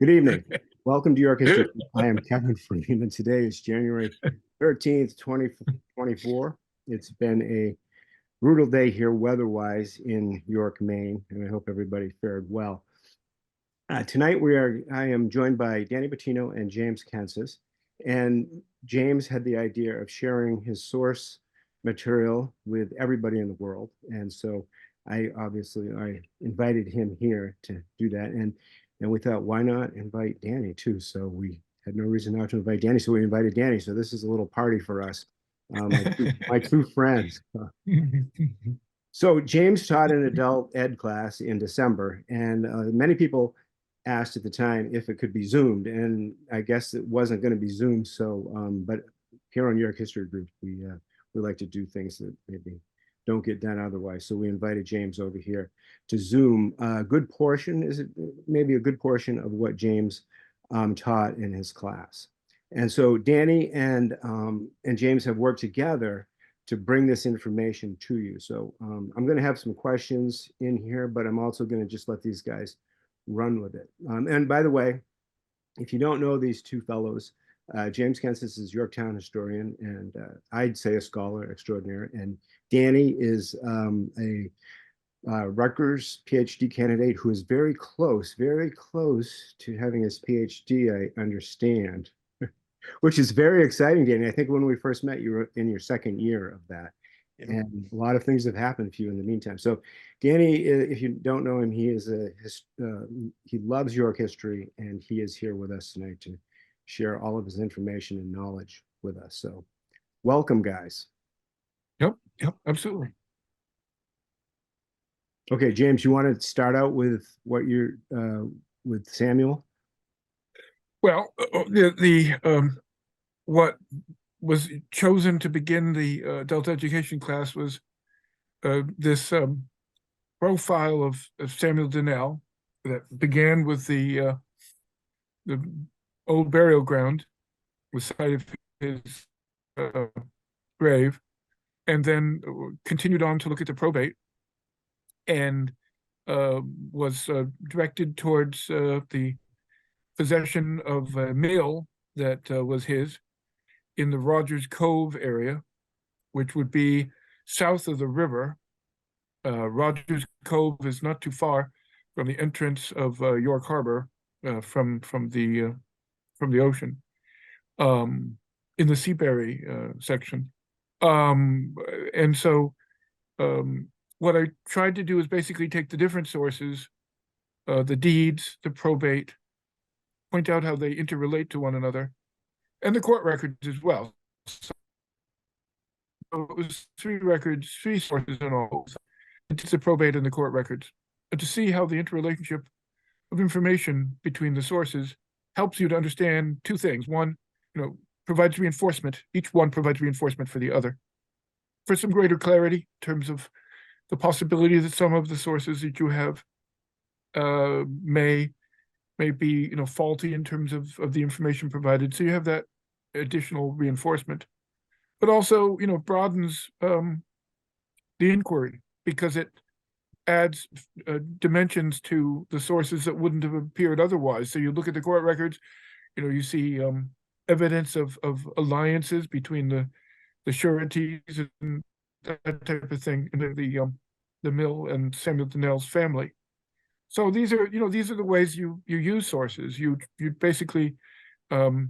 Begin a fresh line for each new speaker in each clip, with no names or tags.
Good evening. Welcome to York History. I am Kevin Freeman. Today is January 13th, 2024. It's been a brutal day here weather-wise in York, Maine, and I hope everybody fared well. Tonight I am joined by Danny Bottino and James Kences, and James had the idea of sharing his source material with everybody in the world, and so I invited him here to do that, and we thought, why not invite Danny too? So we had no reason not to invite Danny, so we invited Danny. So this is a little party for us, my two friends. So James taught an adult ed class in December, and many people asked at the time if it could be Zoomed, and I guess it wasn't going to be Zoomed. So, but here on York History Group, we like to do things that maybe don't get done otherwise. So we invited James over here to Zoom. A good portion maybe a good portion of what James taught in his class. And so Danny and James have worked together to bring this information to you. So I'm going to have some questions in here, but I'm also going to just let these guys run with it. And by the way, if you don't know these two fellows, James Kences is Yorktown historian, and I'd say a scholar extraordinaire. And Danny is a Rutgers PhD candidate who is very close to having his PhD, I understand, which is very exciting, Danny. I think when we first met, you were in your second year of that. And a lot of things have happened for you in the meantime. So Danny, if you don't know him, he loves York history, and he is here with us tonight to share all of his information and knowledge with us. So welcome, guys.
Yep, absolutely.
Okay, James, you want to start out with what you're with Samuel?
Well, what was chosen to begin the adult education class was this profile of Samuel Donnell that began with the old burial ground, the site of his grave, and then continued on to look at the probate, and was directed towards the possession of a mill that was his in the Rogers Cove area, which would be south of the river. Rogers Cove is not too far from the entrance of York Harbor from the ocean, in the Seabury section. And so what I tried to do is basically take the different sources, the deeds, the probate, point out how they interrelate to one another, and the court records as well. So it was three sources in all. It's the probate and the court records, and to see how the interrelationship of information between the sources helps you to understand two things. One, provides reinforcement. Each one provides reinforcement for the other, for some greater clarity in terms of the possibility that some of the sources that you have may be faulty in terms of the information provided. So you have that additional reinforcement, but also broadens the inquiry, because it adds dimensions to the sources that wouldn't have appeared otherwise. So you look at the court records, you see evidence of alliances between the sureties and that type of thing, and the mill and Samuel Donnell's family. So these are the ways you use sources. You basically, to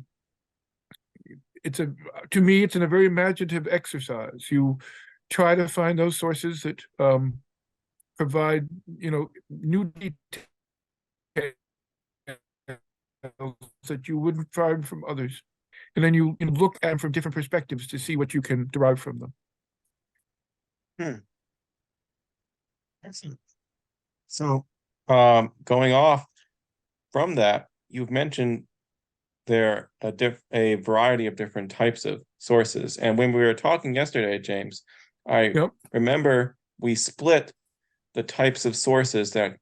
me it's a very imaginative exercise. You try to find those sources that provide new details that you wouldn't find from others, and then you look at them from different perspectives to see what you can derive from them.
Excellent. So going off from that, you've mentioned there are a variety of different types of sources, and when we were talking yesterday, James, I remember we split the types of sources that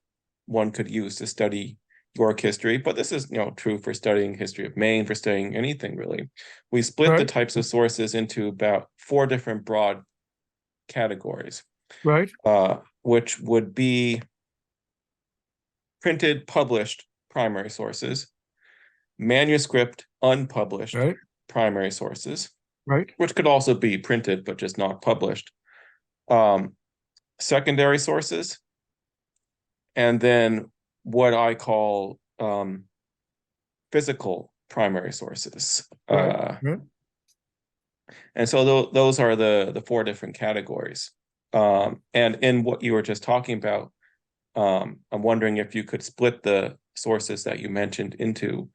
one could use to study York history, but this is true for studying history of Maine, for studying anything really. We split the types of sources into about 4 different broad categories, which would be printed, published primary sources, manuscript unpublished
Right,
primary sources,
right,
which could also be printed but just not published, secondary sources, and then what I call physical primary sources.
right, right.
And so those are the four different categories. And in what you were just talking about, I'm wondering if you could split the sources that you mentioned into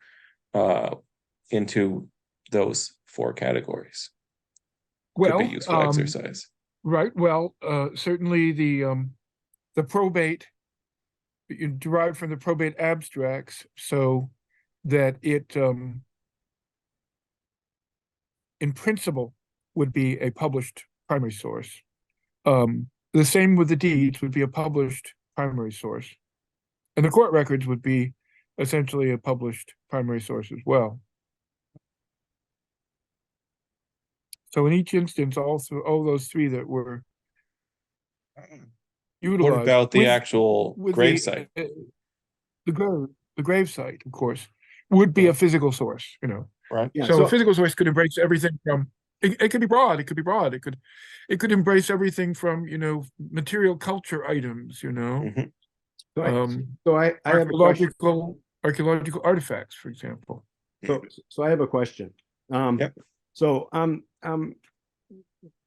those four categories. Could be
Well,
useful exercise.
right. Well, certainly the probate derived from the probate abstracts, so that it in principle would be a published primary source. The same with the deeds would be a published primary source, and the court records would be essentially a published primary source as well. So in each instance, all those three that were utilized.
What about the actual
with
gravesite?
The grave site, of course, would be a physical source,
Right.
Yeah,
So a physical source could embrace everything from it could be broad, it could be broad, it could embrace everything from, material culture items,
Mhm.
so I have a question.
archaeological artifacts, for example.
So I have a question.
Yep.
So I'm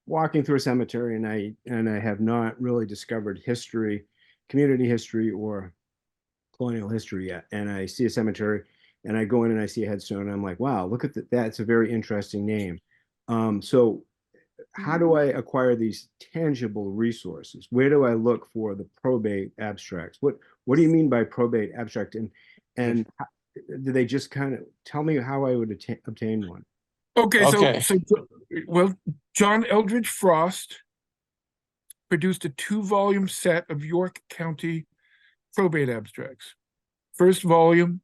walking through a cemetery and I have not really discovered history, community history or colonial history yet. And I see a cemetery and I go in and I see a headstone and I'm like, wow, look at that. That's a very interesting name. So how do I acquire these tangible resources? Where do I look for the probate abstracts? What do you mean by probate abstract? And do they just kind of tell me how I would obtain one?
Okay,
Okay.
well, John Eldridge Frost produced a 2-volume set of York County probate abstracts. First volume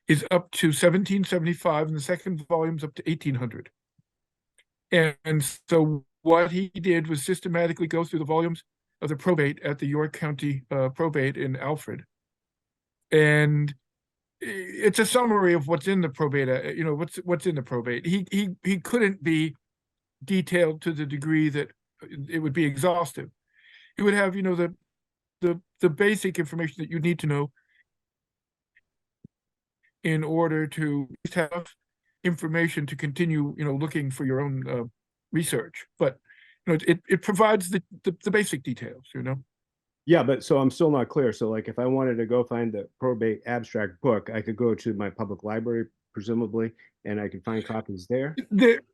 is up to 1775, and the second volume is up to 1800. And so what he did was systematically go through the volumes of the probate at the York County probate in Alfred. And it's a summary of what's in the probate, what's in the probate. He couldn't be detailed to the degree that it would be exhaustive. He would have, the basic information that you need to know in order to have information to continue, looking for your own research. But it provides the basic details,
Yeah, but so I'm still not clear. So like if I wanted to go find the probate abstract book, I could go to my public library, presumably, and I could find copies there.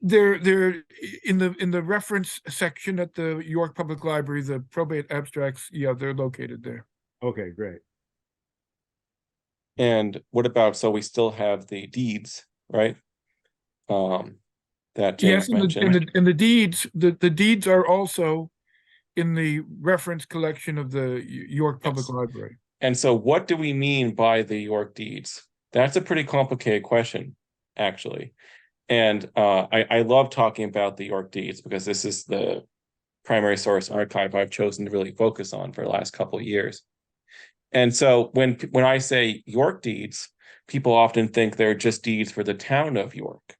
They're in the reference section at the York Public Library. The probate abstracts, yeah, they're located there.
Okay, great.
And what about, so we still have the deeds, right? That James
Yes,
mentioned.
and the deeds, the deeds are also in the reference collection of the York Public
Yes.
Library.
And so what do we mean by the York deeds? That's a pretty complicated question, actually. And I love talking about the York deeds because this is the primary source archive I've chosen to really focus on for the last couple of years. And so when I say York deeds, people often think they're just deeds for the town of York,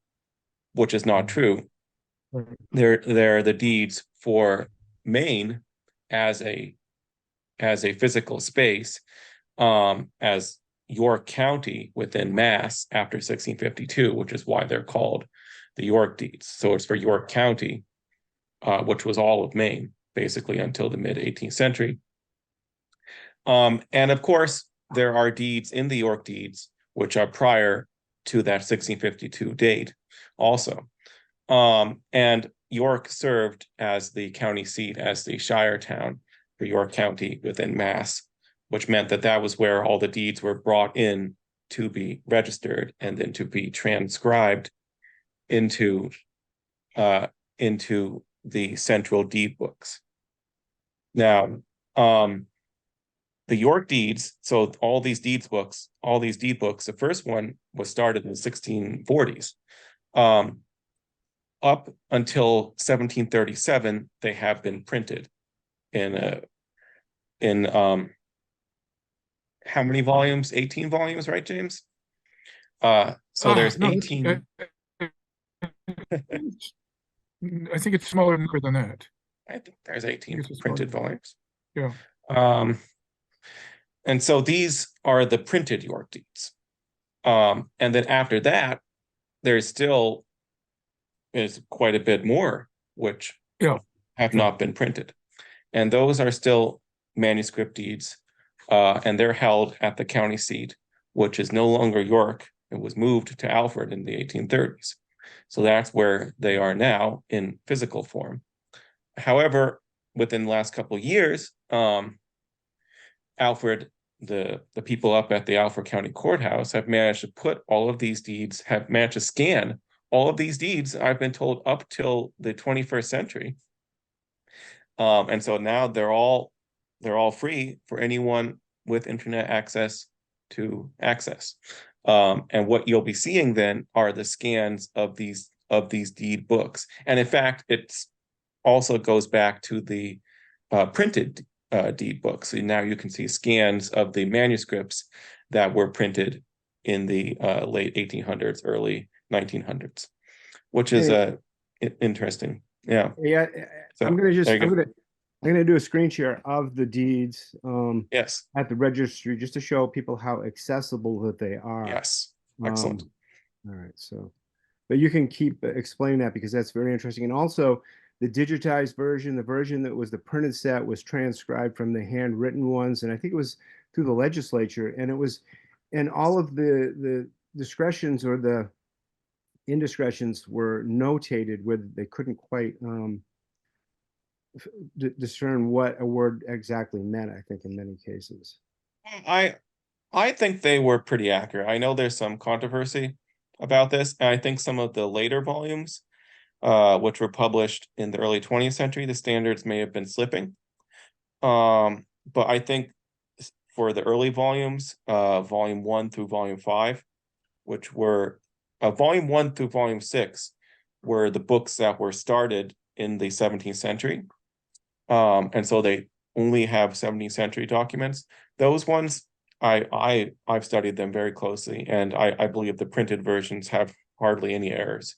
which is not true. They're the deeds for Maine as a physical space, as York County within Mass after 1652, which is why they're called the York deeds. So it's for York County, which was all of Maine, basically until the mid-18th century. And of course, there are deeds in the York deeds, which are prior to that 1652 date also. And York served as the county seat, as the shire town for York County within Mass, which meant that that was where all the deeds were brought in to be registered and then to be transcribed into the central deed books. Now, the York deeds, so all these deed books, the first one was started in the 1640s. Up until 1737, they have been printed in how many volumes? 18 volumes, right, James? So there's
no,
18.
I think it's smaller number than that.
I think there's 18
it's a
printed
smaller-
volumes.
Yeah.
And so these are the printed York deeds. And then after that, there's still is quite a bit more which
Yeah.
have not been printed. And those are still manuscript deeds, and they're held at the county seat, which is no longer York. It was moved to Alfred in the 1830s. So that's where they are now in physical form. However, within the last couple of years, Alfred, the people up at the Alfred County Courthouse have managed to put all of these deeds, have managed to scan all of these deeds, I've been told, up till the 21st century. And so now they're all free for anyone with internet access to access. And what you'll be seeing then are the scans of these deed books. And in fact, it's also goes back to the printed deed books. So now you can see scans of the manuscripts that were printed in the late 1800s, early 1900s, which is interesting. Yeah.
Yeah,
So,
I'm gonna
there you go.
I'm gonna do a screen share of the deeds
Yes.
at the registry just to show people how accessible that they are.
Yes. Excellent.
All right, so, but you can keep explaining that because that's very interesting. And also the digitized version, the version that was the printed set was transcribed from the handwritten ones. And I think it was through the legislature, and it was, and all of the discretions or the indiscretions were notated where they couldn't quite discern what a word exactly meant, I think, in many cases.
I think they were pretty accurate. I know there's some controversy about this, and I think some of the later volumes, which were published in the early 20th century, the standards may have been slipping. But I think for the early volumes, volume 1 through volume 5, which were volume 1 through volume 6 were the books that were started in the 17th century. And so they only have 17th century documents. Those ones, I've studied them very closely, and I believe the printed versions have hardly any errors.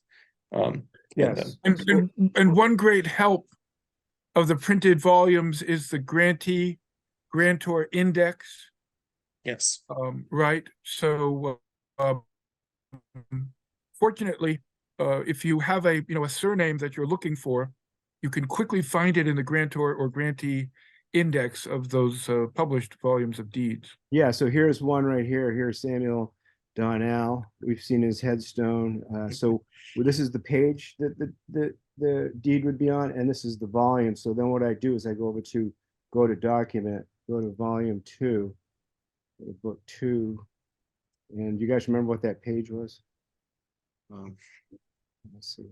Yes.
And one great help of the printed volumes is the grantor index.
Yes.
Right. So fortunately, if you have a surname that you're looking for, you can quickly find it in the grantor or grantee index of those published volumes of deeds.
Yeah, so here's one right here. Here's Samuel Donnell. We've seen his headstone. So this is the page that the deed would be on, and this is the volume. So then what I do is I go over to go to document, go to volume 2, book 2. And you guys remember what that page was? Let's see.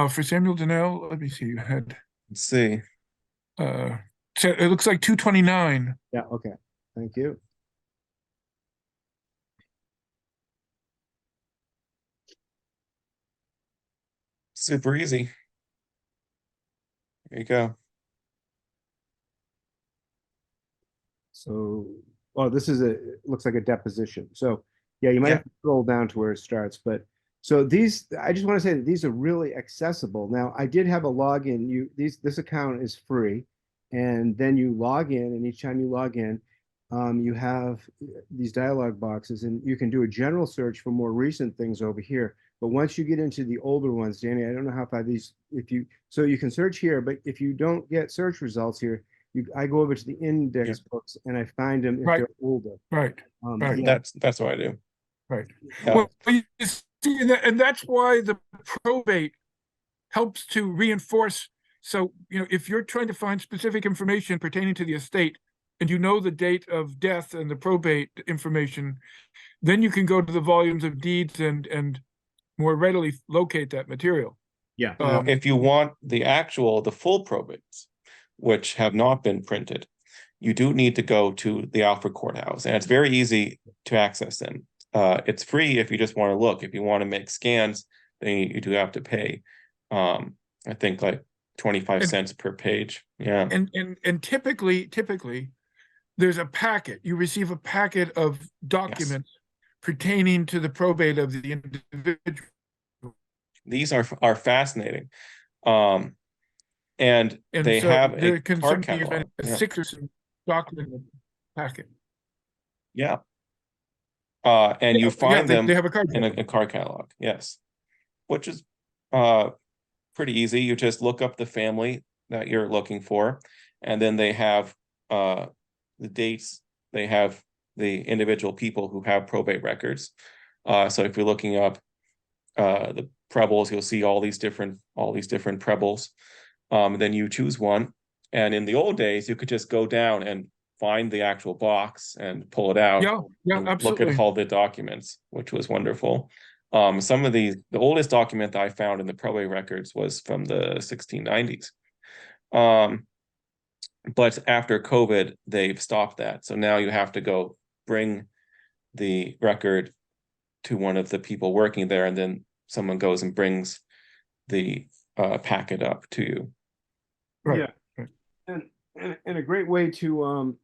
For Samuel Donnell, let me see. You had
Let's see.
So it looks like 229.
Yeah, okay. Thank you.
Super easy. There you go.
So, oh, this is it looks like a deposition. So yeah, you might have to scroll down to where it starts. But so these, I just want to say that these are really accessible. Now, I did have a login. This account is free, and then you log in, and each time you log in, you have these dialog boxes, and you can do a general search for more recent things over here. But once you get into the older ones, Danny, I don't know how far so you can search here, but if you don't get search results here, I go over to the index books and I find them if they're older.
Right.
Right.
Yeah.
That's what I do.
Right.
Yeah.
Well, you see, and that's why the probate helps to reinforce. So, if you're trying to find specific information pertaining to the estate, and you know the date of death and the probate information, then you can go to the volumes of deeds and more readily locate that material.
Yeah.
Now, if you want the full probates, which have not been printed, you do need to go to the Alfred Courthouse, and it's very easy to access them. It's free if you just want to look. If you want to make scans, then you do have to pay. I think like 25 cents per page. Yeah.
And typically there's a packet. You receive a packet of documents pertaining to the probate of the individual.
These are fascinating. And
And
they
so
have
there
a
can
card
sometimes be
catalog.
a
Yeah.
6 or 7 document packet.
Yeah. And you find them
they have a card
in
catalog.
a card catalog. Yes. Which is pretty easy. You just look up the family that you're looking for, and then they have the dates. They have the individual people who have probate records. So if you're looking up the Prebles, you'll see all these different Prebles. Then you choose one, and in the old days, you could just go down and find the actual box and pull it out.
Yeah,
And look
absolutely.
at all the documents, which was wonderful. Some of the oldest document that I found in the probate records was from the 1690s. But after COVID, they've stopped that. So now you have to go bring the record to one of the people working there, and then someone goes and brings the packet up to you.
Right.
Yeah. And a great way to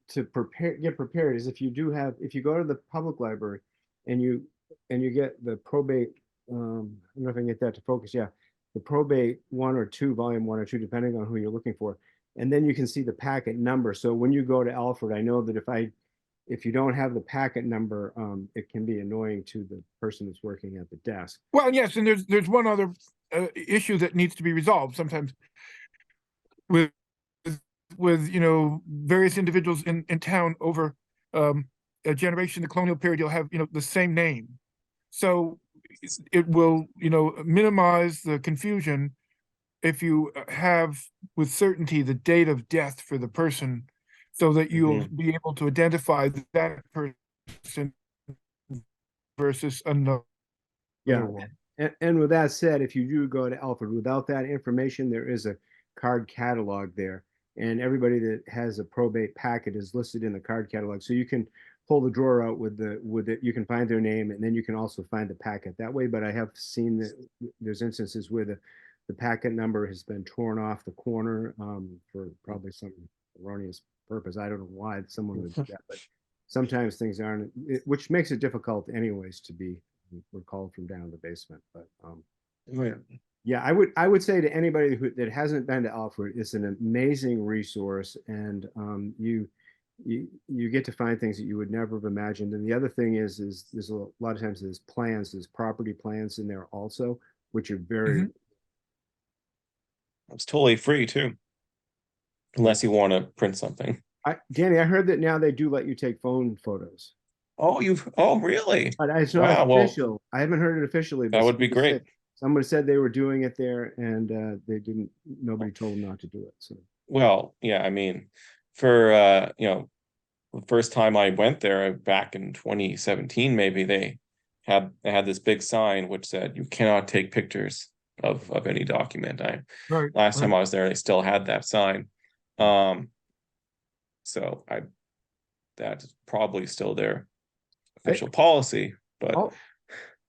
get prepared is if you go to the public library and you get the probate, I don't know if I can get that to focus. Yeah, the probate 1 or 2, volume 1 or 2, depending on who you're looking for. And then you can see the packet number. So when you go to Alfred, I know that if you don't have the packet number, it can be annoying to the person that's working at the desk.
Well, yes, and there's one other issue that needs to be resolved sometimes with various individuals in town over a generation, the colonial period. You'll have the same name, so it will minimize the confusion if you have with certainty the date of death for the person, so that you'll be able to identify that person versus another one.
And with that said, if you do go to Alfred, without that information, there is a card catalog there. And everybody that has a probate packet is listed in the card catalog. So you can pull the drawer out with it. You can find their name, and then you can also find the packet that way. But I have seen that there's instances where the packet number has been torn off the corner for probably some erroneous purpose. I don't know why someone would do that, but sometimes things aren't, which makes it difficult anyways to be recalled from down in the basement. But yeah, I would say to anybody that hasn't been to Alfred, it's an amazing resource, and you get to find things that you would never have imagined. And the other thing is there's a lot of times there's property plans in there also, which are very.
It's totally free too, unless you want to print something.
Danny, I heard that now they do let you take phone photos.
Oh, really?
But it's not official. Well, I haven't heard it officially.
That would be great.
Someone said they were doing it there, and nobody told them not to do it. So.
Well, yeah, I mean, for the first time I went there back in 2017, maybe they had this big sign which said you cannot take pictures of any document. Last time I was there, they still had that sign. So that's probably still their official policy, but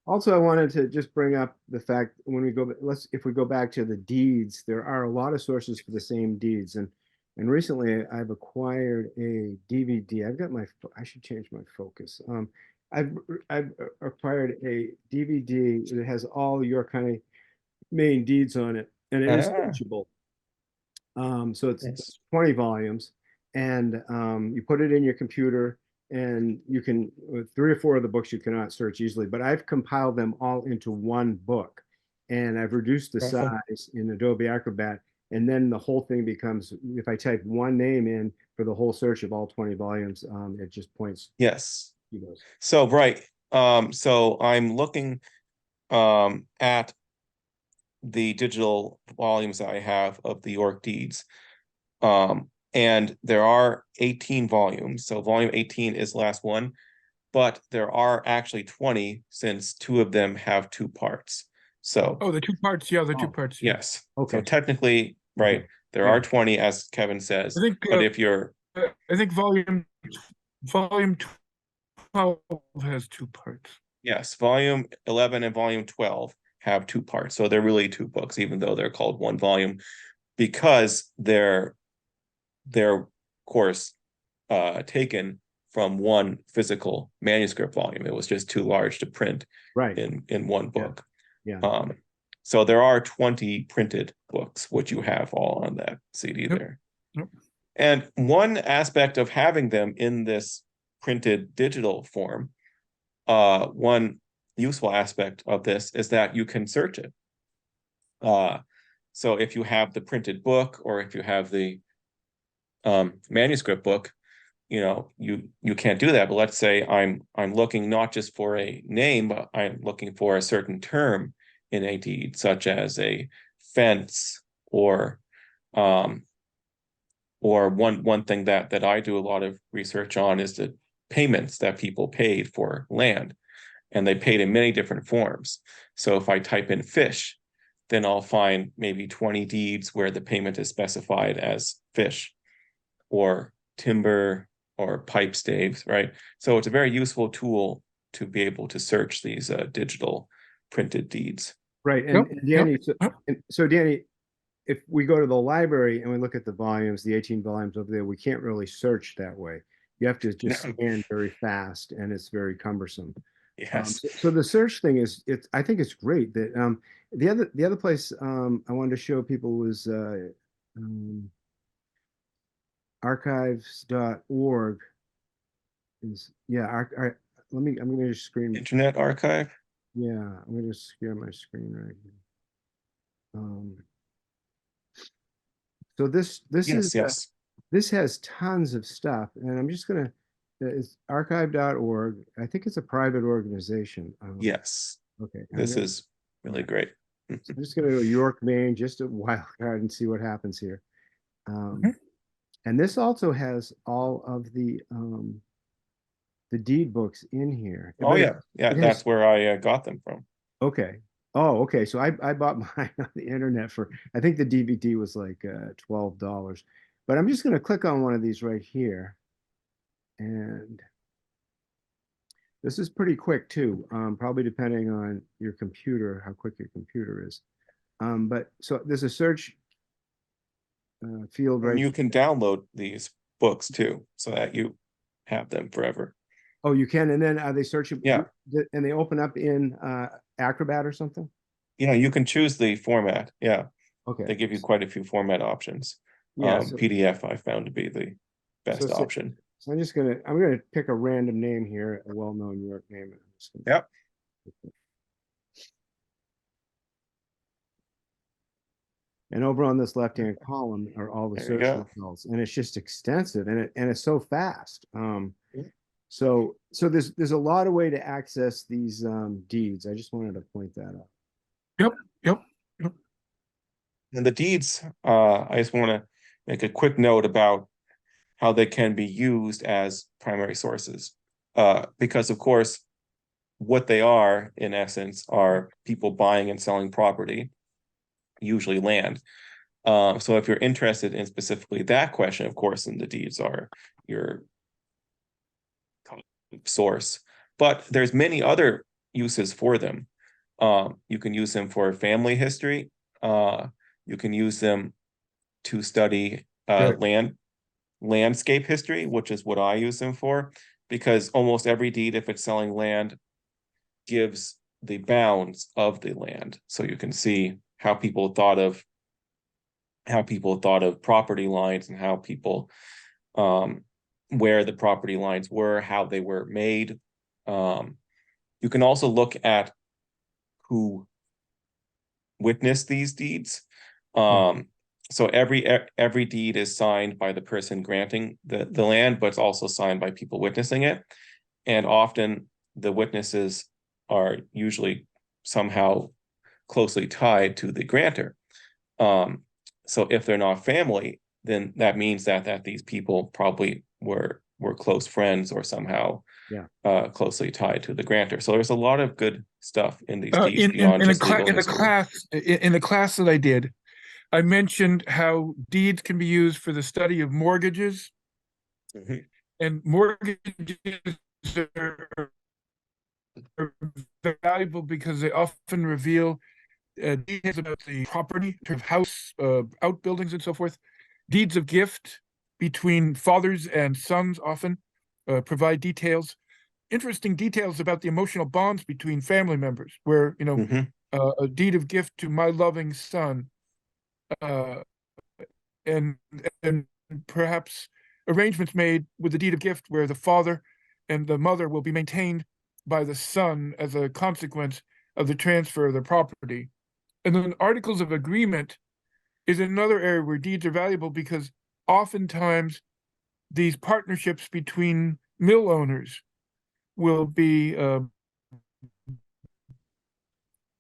also I wanted to just bring up the fact when we go, if we go back to the deeds, there are a lot of sources for the same deeds, and recently I've acquired a DVD. I should change my focus. I've acquired a DVD that has all York County, Maine deeds on it, and it is searchable. So it's 20 volumes, and you put it in your computer, and you can, with 3 or 4 of the books you cannot search easily, but I've compiled them all into one book, and I've reduced the size in Adobe Acrobat, and then the whole thing becomes, if I type one name in for the whole search of all 20 volumes, it just points.
Yes. So, right. So I'm looking at the digital volumes that I have of the York deeds. And there are 18 volumes. So volume 18 is the last one, but there are actually 20 since 2 of them have 2 parts. So
the 2 parts, yeah, the 2 parts. Yeah.
Yes. Okay. So technically, right, there are 20, as Kevin says.
I think,
but if you're
I think volume 12 has 2 parts.
Yes, volume 11 and volume 12 have 2 parts. So they're really 2 books, even though they're called one volume, because they're of course taken from one physical manuscript volume. It was just too large to print
Right.
in one book.
Yeah.
So there are 20 printed books, which you have all on that CD there.
Yep.
And one aspect of having them in this printed digital form, one useful aspect of this is that you can search it. So if you have the printed book, or if you have the manuscript book, you can't do that. But let's say I'm looking not just for a name, but I'm looking for a certain term in a deed, such as a fence, or one thing that I do a lot of research on is the payments that people paid for land, and they paid in many different forms. So if I type in fish, then I'll find maybe 20 deeds where the payment is specified as fish, or timber, or pipe staves, right? So it's a very useful tool to be able to search these digital printed deeds.
Right.
Yep,
And Danny,
yep.
so Danny, if we go to the library and we look at the volumes, the 18 volumes over there, we can't really search that way. You have to just scan very fast, and it's very cumbersome.
Yes.
So the search thing I think it's great that the other place I wanted to show people was archives.org is I'm gonna just screen.
Internet Archive.
Yeah, I'm gonna just share my screen right here. So this has tons of stuff, and I'm just gonna. It's archive.org. I think it's a private organization.
Yes.
Okay.
This is really great.
So I'm just gonna go York, Maine, just a wild card, and see what happens here. And this also has all of the deed books in here.
Oh, yeah. That's where I got them from.
Okay. Oh, okay. So I bought mine on the internet for, I think the DVD was like $12. But I'm just going to click on one of these right here. And this is pretty quick too, probably depending on your computer, how quick your computer is. But so there's a search field right.
You can download these books too, so that you have them forever.
Oh, you can, and then are they searchable?
Yeah.
And they open up in Acrobat or something?
Yeah, you can choose the format. Yeah.
Okay.
They give you quite a few format options.
Yeah,
PDF I found to be the best option.
So I'm gonna pick a random name here, a well-known New York name.
Yep.
And over on this left-hand column are all the search results, and it's just extensive, and it's so fast. So there's a lot of way to access these deeds. I just wanted to point that out.
Yep.
And the deeds, I just want to make a quick note about how they can be used as primary sources. Because of course, what they are, in essence, are people buying and selling property, usually land. So if you're interested in specifically that question, of course, then the deeds are your source. But there's many other uses for them. You can use them for family history. You can use them to study landscape history, which is what I use them for, because almost every deed, if it's selling land, gives the bounds of the land. So you can see how people thought of property lines, and how people where the property lines were, how they were made. You can also look at who witnessed these deeds. So every deed is signed by the person granting the land, but it's also signed by people witnessing it. And often the witnesses are usually somehow closely tied to the grantor. So if they're not family, then that means that these people probably were close friends, or somehow closely tied to the grantor. So there's a lot of good stuff in these deeds beyond just legal history.
In the class that I did, I mentioned how deeds can be used for the study of mortgages, and mortgages are valuable because they often reveal details about the property, terms of house, outbuildings, and so forth. Deeds of gift between fathers and sons often provide details, interesting details about the emotional bonds between family members, where, a deed of gift to my loving son, uh, and perhaps arrangements made with the deed of gift where the father and the mother will be maintained by the son as a consequence of the transfer of the property. And then articles of agreement is another area where deeds are valuable, because oftentimes these partnerships between mill owners will be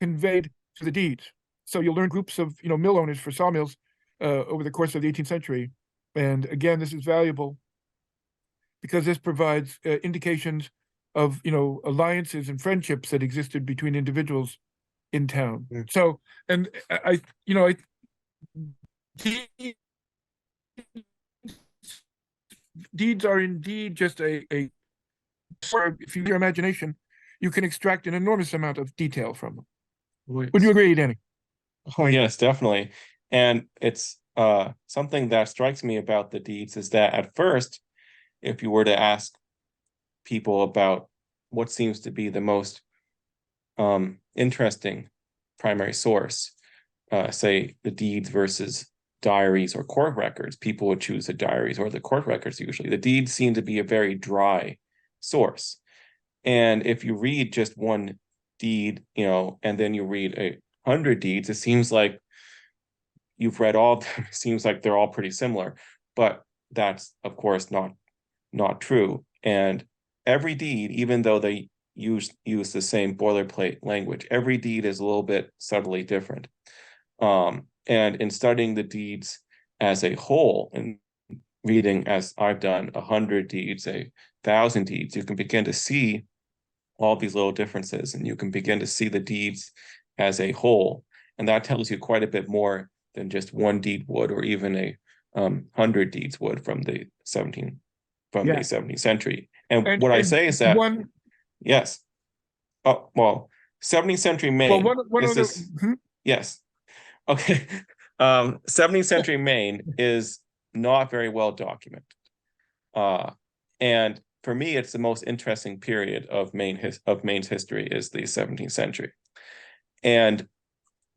conveyed to the deeds. So you'll learn groups of mill owners for sawmills over the course of the 18th century. And again, this is valuable because this provides indications of alliances and friendships that existed between individuals in town. So, and I deeds are indeed just if you use your imagination, you can extract an enormous amount of detail from them. Would you agree, Danny?
Oh, yes, definitely. And it's something that strikes me about the deeds is that at first, if you were to ask people about what seems to be the most interesting primary source, say the deeds versus diaries or court records, people would choose the diaries or the court records usually. The deeds seem to be a very dry source. And if you read just one deed, and then you read 100 deeds, it seems like you've read all of them. It seems like they're all pretty similar, but that's of course not true. And every deed, even though they use the same boilerplate language, every deed is a little bit subtly different. And in studying the deeds as a whole and reading, as I've done, 100 deeds, 1,000 deeds, you can begin to see all these little differences, and you can begin to see the deeds as a whole. And that tells you quite a bit more than just one deed would, or even 100 deeds would from the 17th century. And what I say is that yes. Oh, well, 17th century Maine. Yes. Okay. 17th century Maine is not very well documented. And for me, it's the most interesting period of Maine's history is the 17th century. And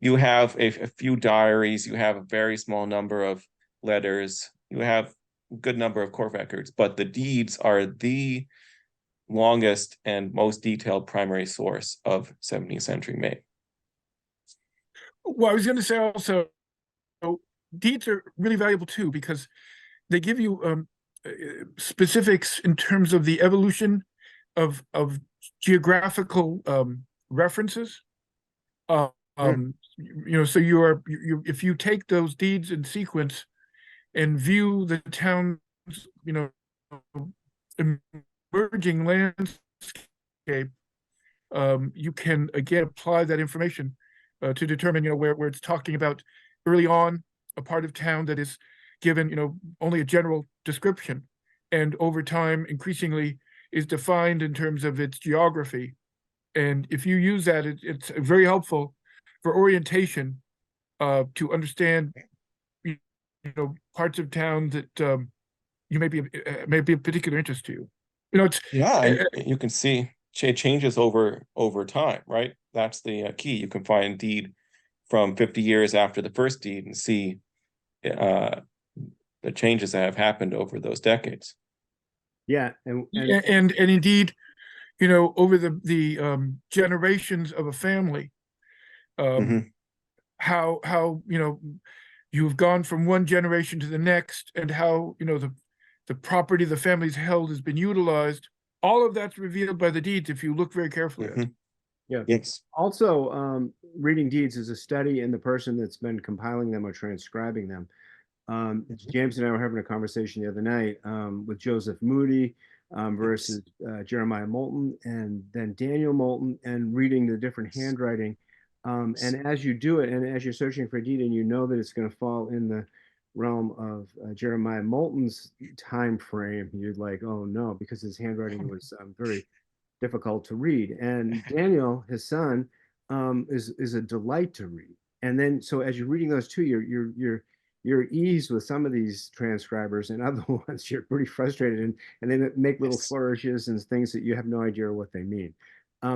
you have a few diaries, you have a very small number of letters, you have a good number of court records, but the deeds are the longest and most detailed primary source of 17th century Maine.
Well, I was going to say also, deeds are really valuable too, because they give you specifics in terms of the evolution of geographical references. So if you take those deeds in sequence and view the town's emerging landscape, you can again apply that information to determine where it's talking about early on a part of town that is given only a general description, and over time increasingly is defined in terms of its geography. And if you use that, it's very helpful for orientation, to understand parts of town that you may be of particular interest to you. It's
you can see it changes over time, right? That's the key. You can find deed from 50 years after the first deed and see the changes that have happened over those decades.
And indeed, over the generations of a family, how you've gone from one generation to the next, and how the property the family's held has been utilized. All of that's revealed by the deeds if you look very carefully at it.
Yes.
Also, reading deeds is a study in the person that's been compiling them or transcribing them. James and I were having a conversation the other night with Joseph Moody versus Jeremiah Moulton, and then Daniel Moulton, and reading the different handwriting. And as you do it, and as you're searching for a deed, and you know that it's going to fall in the realm of Jeremiah Moulton's time frame, you're like, oh no, because his handwriting was very difficult to read. And Daniel, his son, is a delight to read. And then, so as you're reading those two, you're you're at ease with some of these transcribers, and other ones you're pretty frustrated, and they make little
Yes.
flourishes and things that you have no idea what they mean.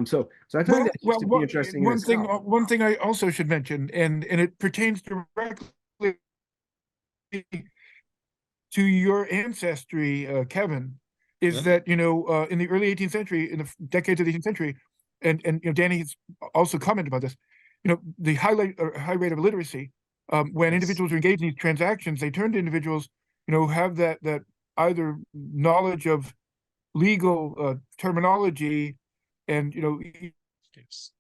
So I find that just to be interesting in
one thing,
itself.
one thing I also should mention, and it pertains directly to your ancestry, Kevin, is
Yeah.
that in the early 18th century, in the decades of the 18th century, and Danny has also commented about this. The high rate of illiteracy. When
Yes.
individuals are engaged in these transactions, they turn to individuals who have that either knowledge of legal terminology, and
Yes.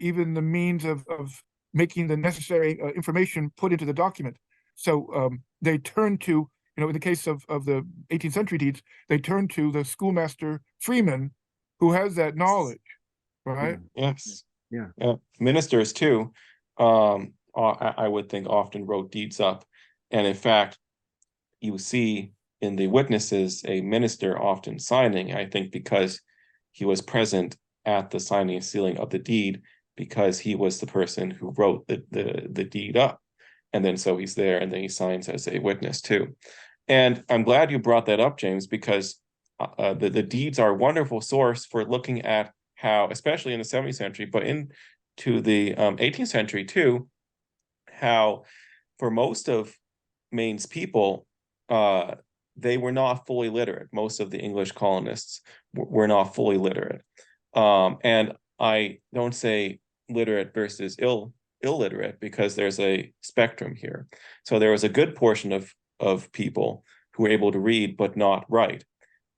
even the means of making the necessary information put into the document. So they turn to, in the case of the 18th century deeds, they turn to the schoolmaster Freeman, who has that knowledge, right?
Yes.
Yeah.
Ministers too, I would think often wrote deeds up. And in fact, you see in the witnesses a minister often signing, I think because he was present at the signing and sealing of the deed, because he was the person who wrote the deed up. And then so he's there, and then he signs as a witness too. And I'm glad you brought that up, James, because the deeds are a wonderful source for looking at how, especially in the 17th century, but into the 18th century too, how for most of Maine's people, they were not fully literate. Most of the English colonists were not fully literate. And I don't say literate versus illiterate, because there's a spectrum here. So there was a good portion of people who were able to read but not write.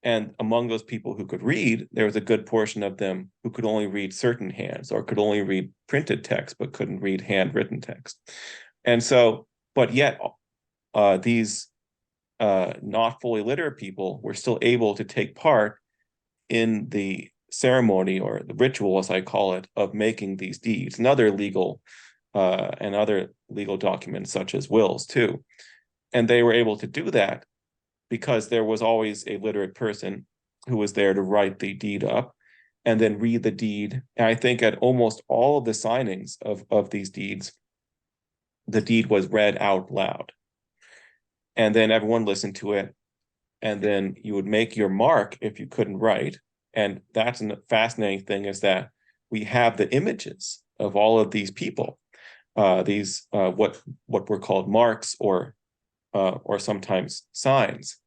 And among those people who could read, there was a good portion of them who could only read certain hands, or could only read printed text but couldn't read handwritten text. And so, but yet these not fully literate people were still able to take part in the ceremony, or the ritual, as I call it, of making these deeds and other legal documents such as wills too. And they were able to do that because there was always a literate person who was there to write the deed up and then read the deed. And I think at almost all of the signings of these deeds, the deed was read out loud. And then everyone listened to it. And then you would make your mark if you couldn't write. And that's a fascinating thing, is that we have the images of all of these people, these what were called marks, or sometimes signs.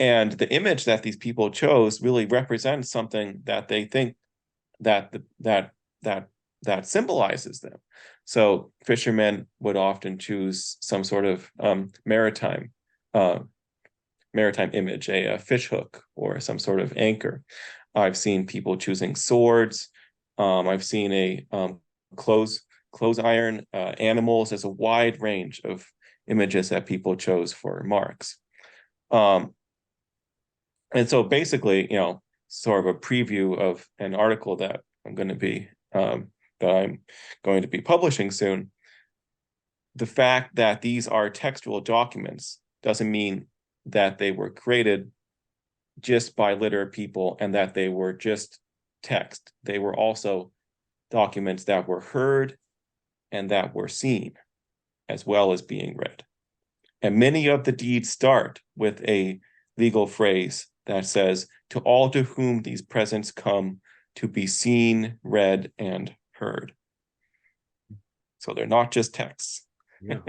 And the image that these people chose really represents something that they think that symbolizes them. So fishermen would often choose some sort of maritime image, a fish hook or some sort of anchor. I've seen people choosing swords. I've seen a clothes iron, animals. There's a wide range of images that people chose for marks. And so basically, sort of a preview of an article that I'm going to be publishing soon. The fact that these are textual documents doesn't mean that they were created just by literate people and that they were just text. They were also documents that were heard and that were seen, as well as being read. And many of the deeds start with a legal phrase that says, "To all to whom these presents come, to be seen, read, and heard." So they're not just texts.
Yeah.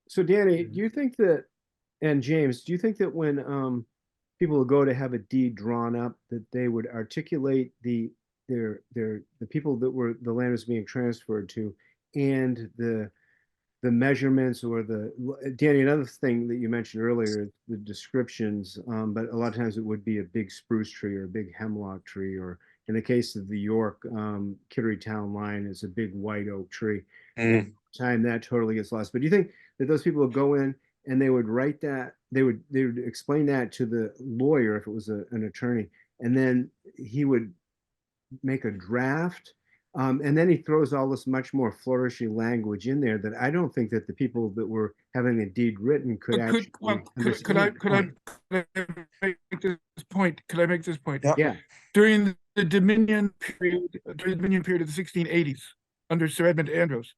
So Danny, do you think that, and James, do you think that when people will go to have a deed drawn up, that they would articulate the people that were the land was being transferred to, and the measurements, or Danny, another thing that you mentioned earlier, the descriptions, but a lot of times it would be a big spruce tree or a big hemlock tree, or in the case of the York Kittery Town line, is a big white oak tree. And time that totally gets lost. But do you think that those people would go in and they would write that, they would explain that to the lawyer if it was an attorney, and then he would make a draft, and then he throws all this much more flourishing language in there that I don't think that the people that were having a deed written could actually understand.
Could I make this point? Could I make this point?
Yeah.
Yeah.
During the Dominion period of the 1680s, under Sir Edmund Andros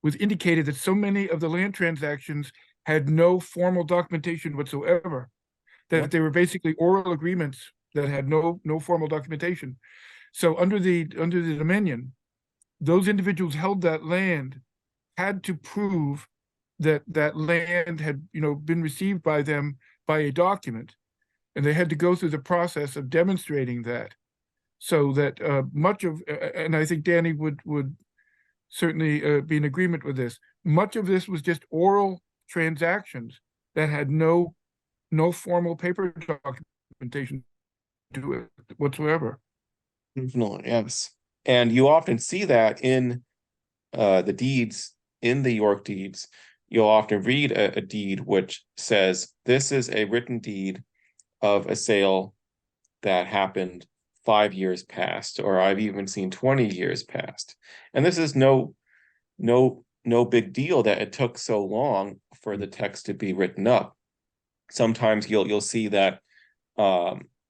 was indicated that so many of the land transactions had no formal documentation whatsoever, that
Yep.
they were basically oral agreements that had no formal documentation. So under the Dominion, those individuals held that land, had to prove that that land had, been received by them by a document, and they had to go through the process of demonstrating that. So that much of, and I think Danny would certainly be in agreement with this, much of this was just oral transactions that had no formal paper documentation to it whatsoever.
Definitely, yes. And you often see that in the deeds, in the York deeds. You'll often read a deed which says, this is a written deed of a sale that happened 5 years past, or I've even seen 20 years past. And this is no big deal that it took so long for the text to be written up. Sometimes you'll see that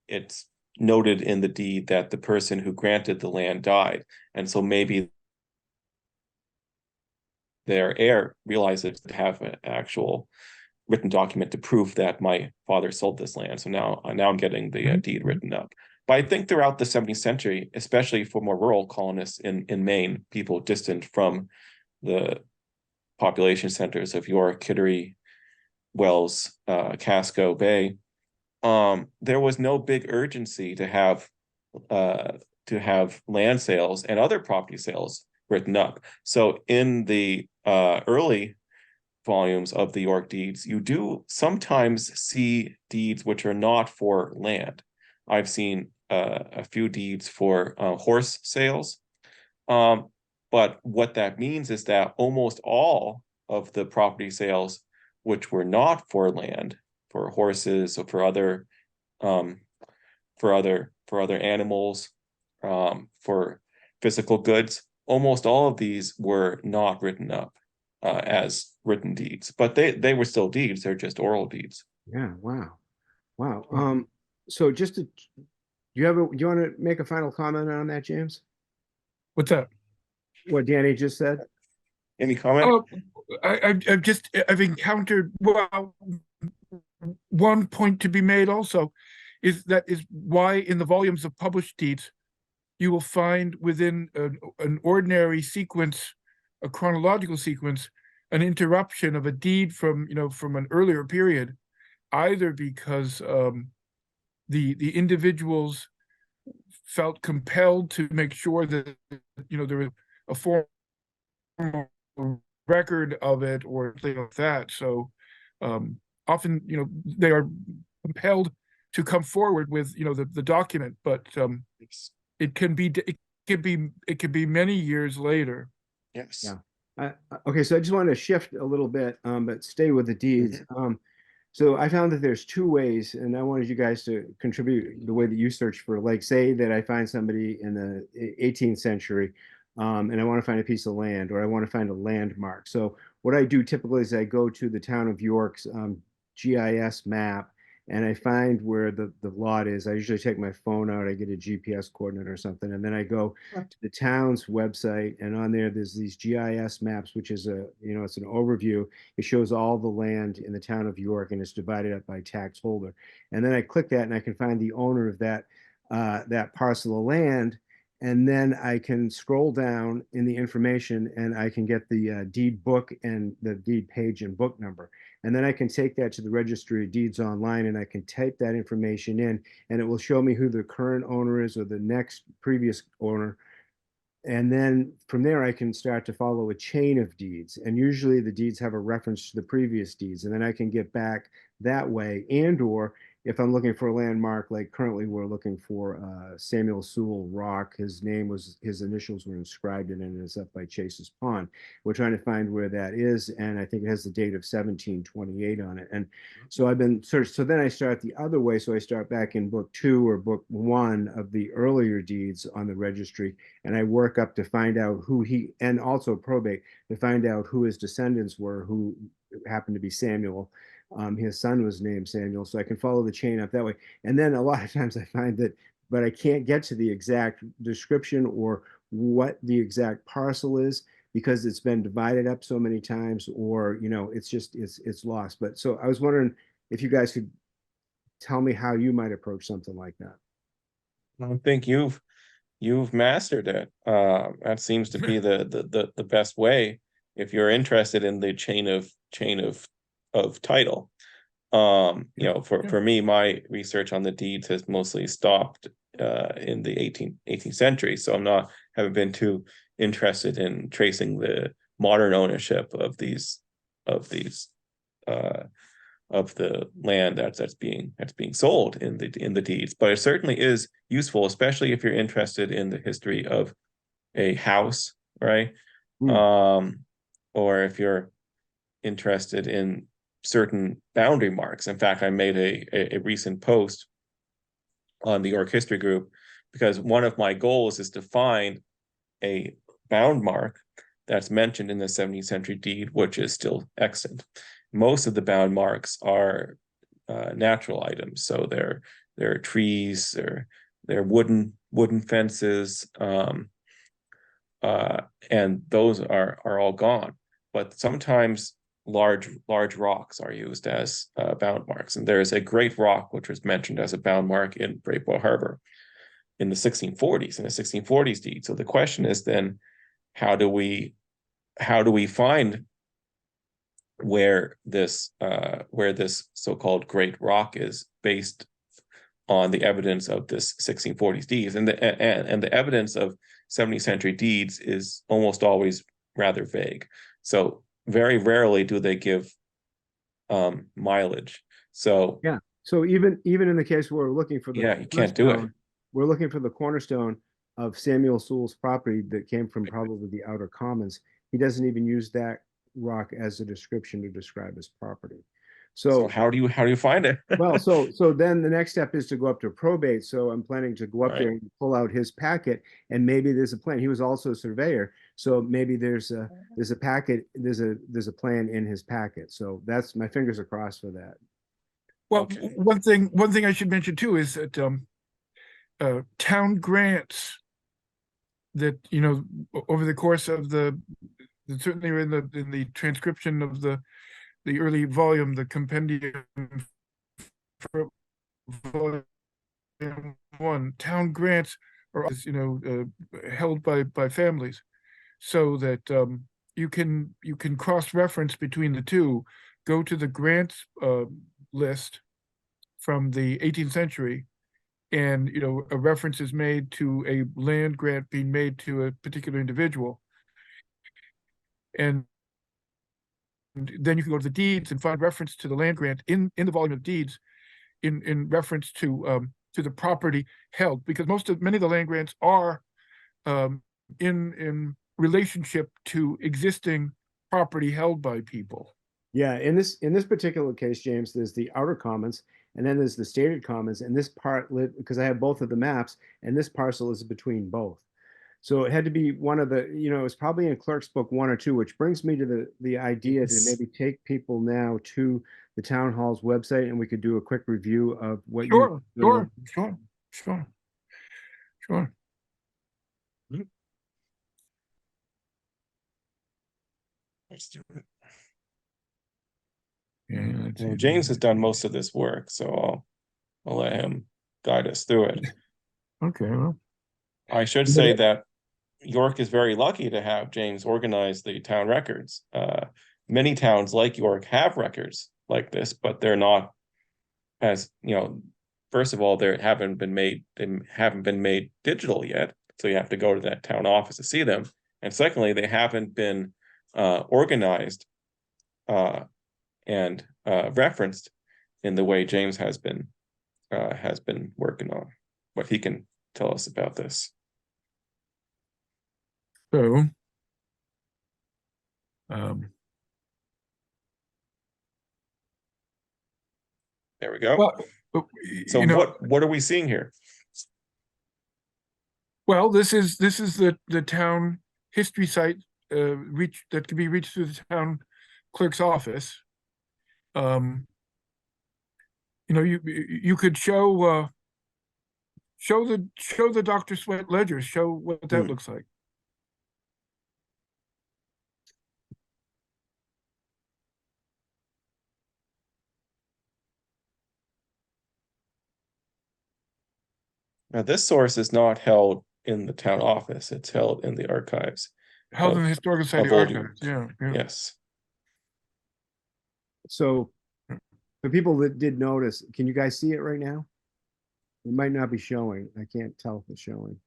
it's noted in the deed that the person who granted the land died, and so maybe their heir realizes to have an actual written document to prove that my father sold this land. So now I'm getting the deed written up. But I think throughout the 17th century, especially for more rural colonists in Maine, people distant from the population centers of York, Kittery, Wells, Casco Bay, there was no big urgency to have land sales and other property sales written up. So in the early volumes of the York deeds, you do sometimes see deeds which are not for land. I've seen a few deeds for horse sales. But what that means is that almost all of the property sales which were not for land, for horses or for other animals, for physical goods, almost all of these were not written up as written deeds, but they were still deeds. They're just oral deeds.
Yeah. Wow. So just do you want to make a final comment on that, James?
What's that?
What Danny just said?
Any comment?
Oh, I've encountered, well, one point to be made also is why in the volumes of published deeds you will find within an ordinary sequence, a chronological sequence, an interruption of a deed from an earlier period, either because the individuals felt compelled to make sure that there was a formal record of it or something like that. So often they are compelled to come forward with the document, but it can be many years later.
Yes.
Yeah. Okay, so I just want to shift a little bit, but stay with the deeds. So I found that there's two ways, and I wanted you guys to contribute the way that you search for, like, say that I find somebody in the 18th century, and I want to find a piece of land, or I want to find a landmark. So what I do typically is I go to the town of York's GIS map, and I find where the lot is. I usually take my phone out, I get a GPS coordinate or something, and then I go to the town's website, and on there's these GIS maps, which is it's an overview. It shows all the land in the town of York, and it's divided up by tax holder. And then I click that, and I can find the owner of that parcel of land, and then I can scroll down in the information, and I can get the deed book and the deed page and book number. And then I can take that to the registry of deeds online, and I can type that information in, and it will show me who the current owner is or the next previous owner. And then from there, I can start to follow a chain of deeds. And usually the deeds have a reference to the previous deeds. And then I can get back that way. And or if I'm looking for a landmark, like currently we're looking for Samuel Sewell Rock. His initials were inscribed in it, and it's up by Chase's Pond. We're trying to find where that is. And I think it has the date of 1728 on it. And so I've been searched. So then I start the other way. So I start back in book 2 or book 1 of the earlier deeds on the registry. And I work up to find out and also probate, to find out who his descendants were, who happened to be Samuel. His son was named Samuel, so I can follow the chain up that way. And then a lot of times I find that, but I can't get to the exact description or what the exact parcel is because it's been divided up so many times, or it's just it's lost. But so I was wondering if you guys could tell me how you might approach something like that.
I think you've mastered it. That seems to be the best way if you're interested in the chain of title. For me, my research on the deeds has mostly stopped in the 18th century, so haven't been too interested in tracing the modern ownership of the land that's being sold in the deeds. But it certainly is useful, especially if you're interested in the history of a house, right? Or if you're interested in certain boundary marks. In fact, I made a recent post on the York History Group because one of my goals is to find a bound mark that's mentioned in the 17th century deed, which is still extant. Most of the bound marks are natural items, so they're trees, they're wooden fences, and those are all gone. But sometimes large rocks are used as bound marks, and there is a great rock which was mentioned as a bound mark in Braidwell Harbor in the 1640s deed. So the question is then, how do we find where this so-called great rock is based on the evidence of this 1640s deeds, and the evidence of 17th century deeds is almost always rather vague. So very rarely do they give mileage. So
yeah. So even in the case where we're looking for the
you can't do it.
We're looking for the cornerstone of Samuel Sewell's property that came from probably the Outer Commons. He doesn't even use that rock as a description to describe his property. So
how do you find it?
well, so then the next step is to go up to probate. So I'm planning to go up there and pull out his packet, and maybe there's a plan. He was also a surveyor, so maybe there's a packet, there's a plan in his packet. So that's, my fingers are crossed for that.
Well, okay. One thing I should mention too is that town grants that over the course of certainly in the transcription of the early volume, the compendium for volume 1, town grants are held by families, so that you can cross-reference between the two. Go to the grants list from the 18th century, and a reference is made to a land grant being made to a particular individual, and then you can go to the deeds and find reference to the land grant in the volume of deeds in reference to the property held, because many of the land grants are in relationship to existing property held by people.
Yeah, in this particular case, James, there's the Outer Commons, and then there's the Stated Commons, and this part, because I have both of the maps, and this parcel is between both. So it had to be one of the, it was probably in Clerk's Book 1 or 2, which brings me to the idea to maybe take people now to the town hall's website, and we could do a quick review of what
Sure.
Let's do it.
Yeah,
well, James has done most of this work, so I'll let him guide us through it.
Okay. Well,
I should say that York is very lucky to have James organize the town records. Many towns like York have records like this, but they're not as, first of all, they haven't been made digital yet, so you have to go to that town office to see them. And secondly, they haven't been organized and referenced in the way James has been working on. What he can tell us about this.
So,
there we go.
Well,
so what are we seeing here?
Well, this is the town history site that can be reached through the town clerk's office. You could show the Dr. Sweat ledgers, show what that looks like.
Now, this source is not held in the town office, it's held in the archives.
Held in the Historical Society
of old-
archives. Yeah, yeah.
Yes.
So for people that did notice, can you guys see it right now? It might not be showing. I can't tell if it's showing.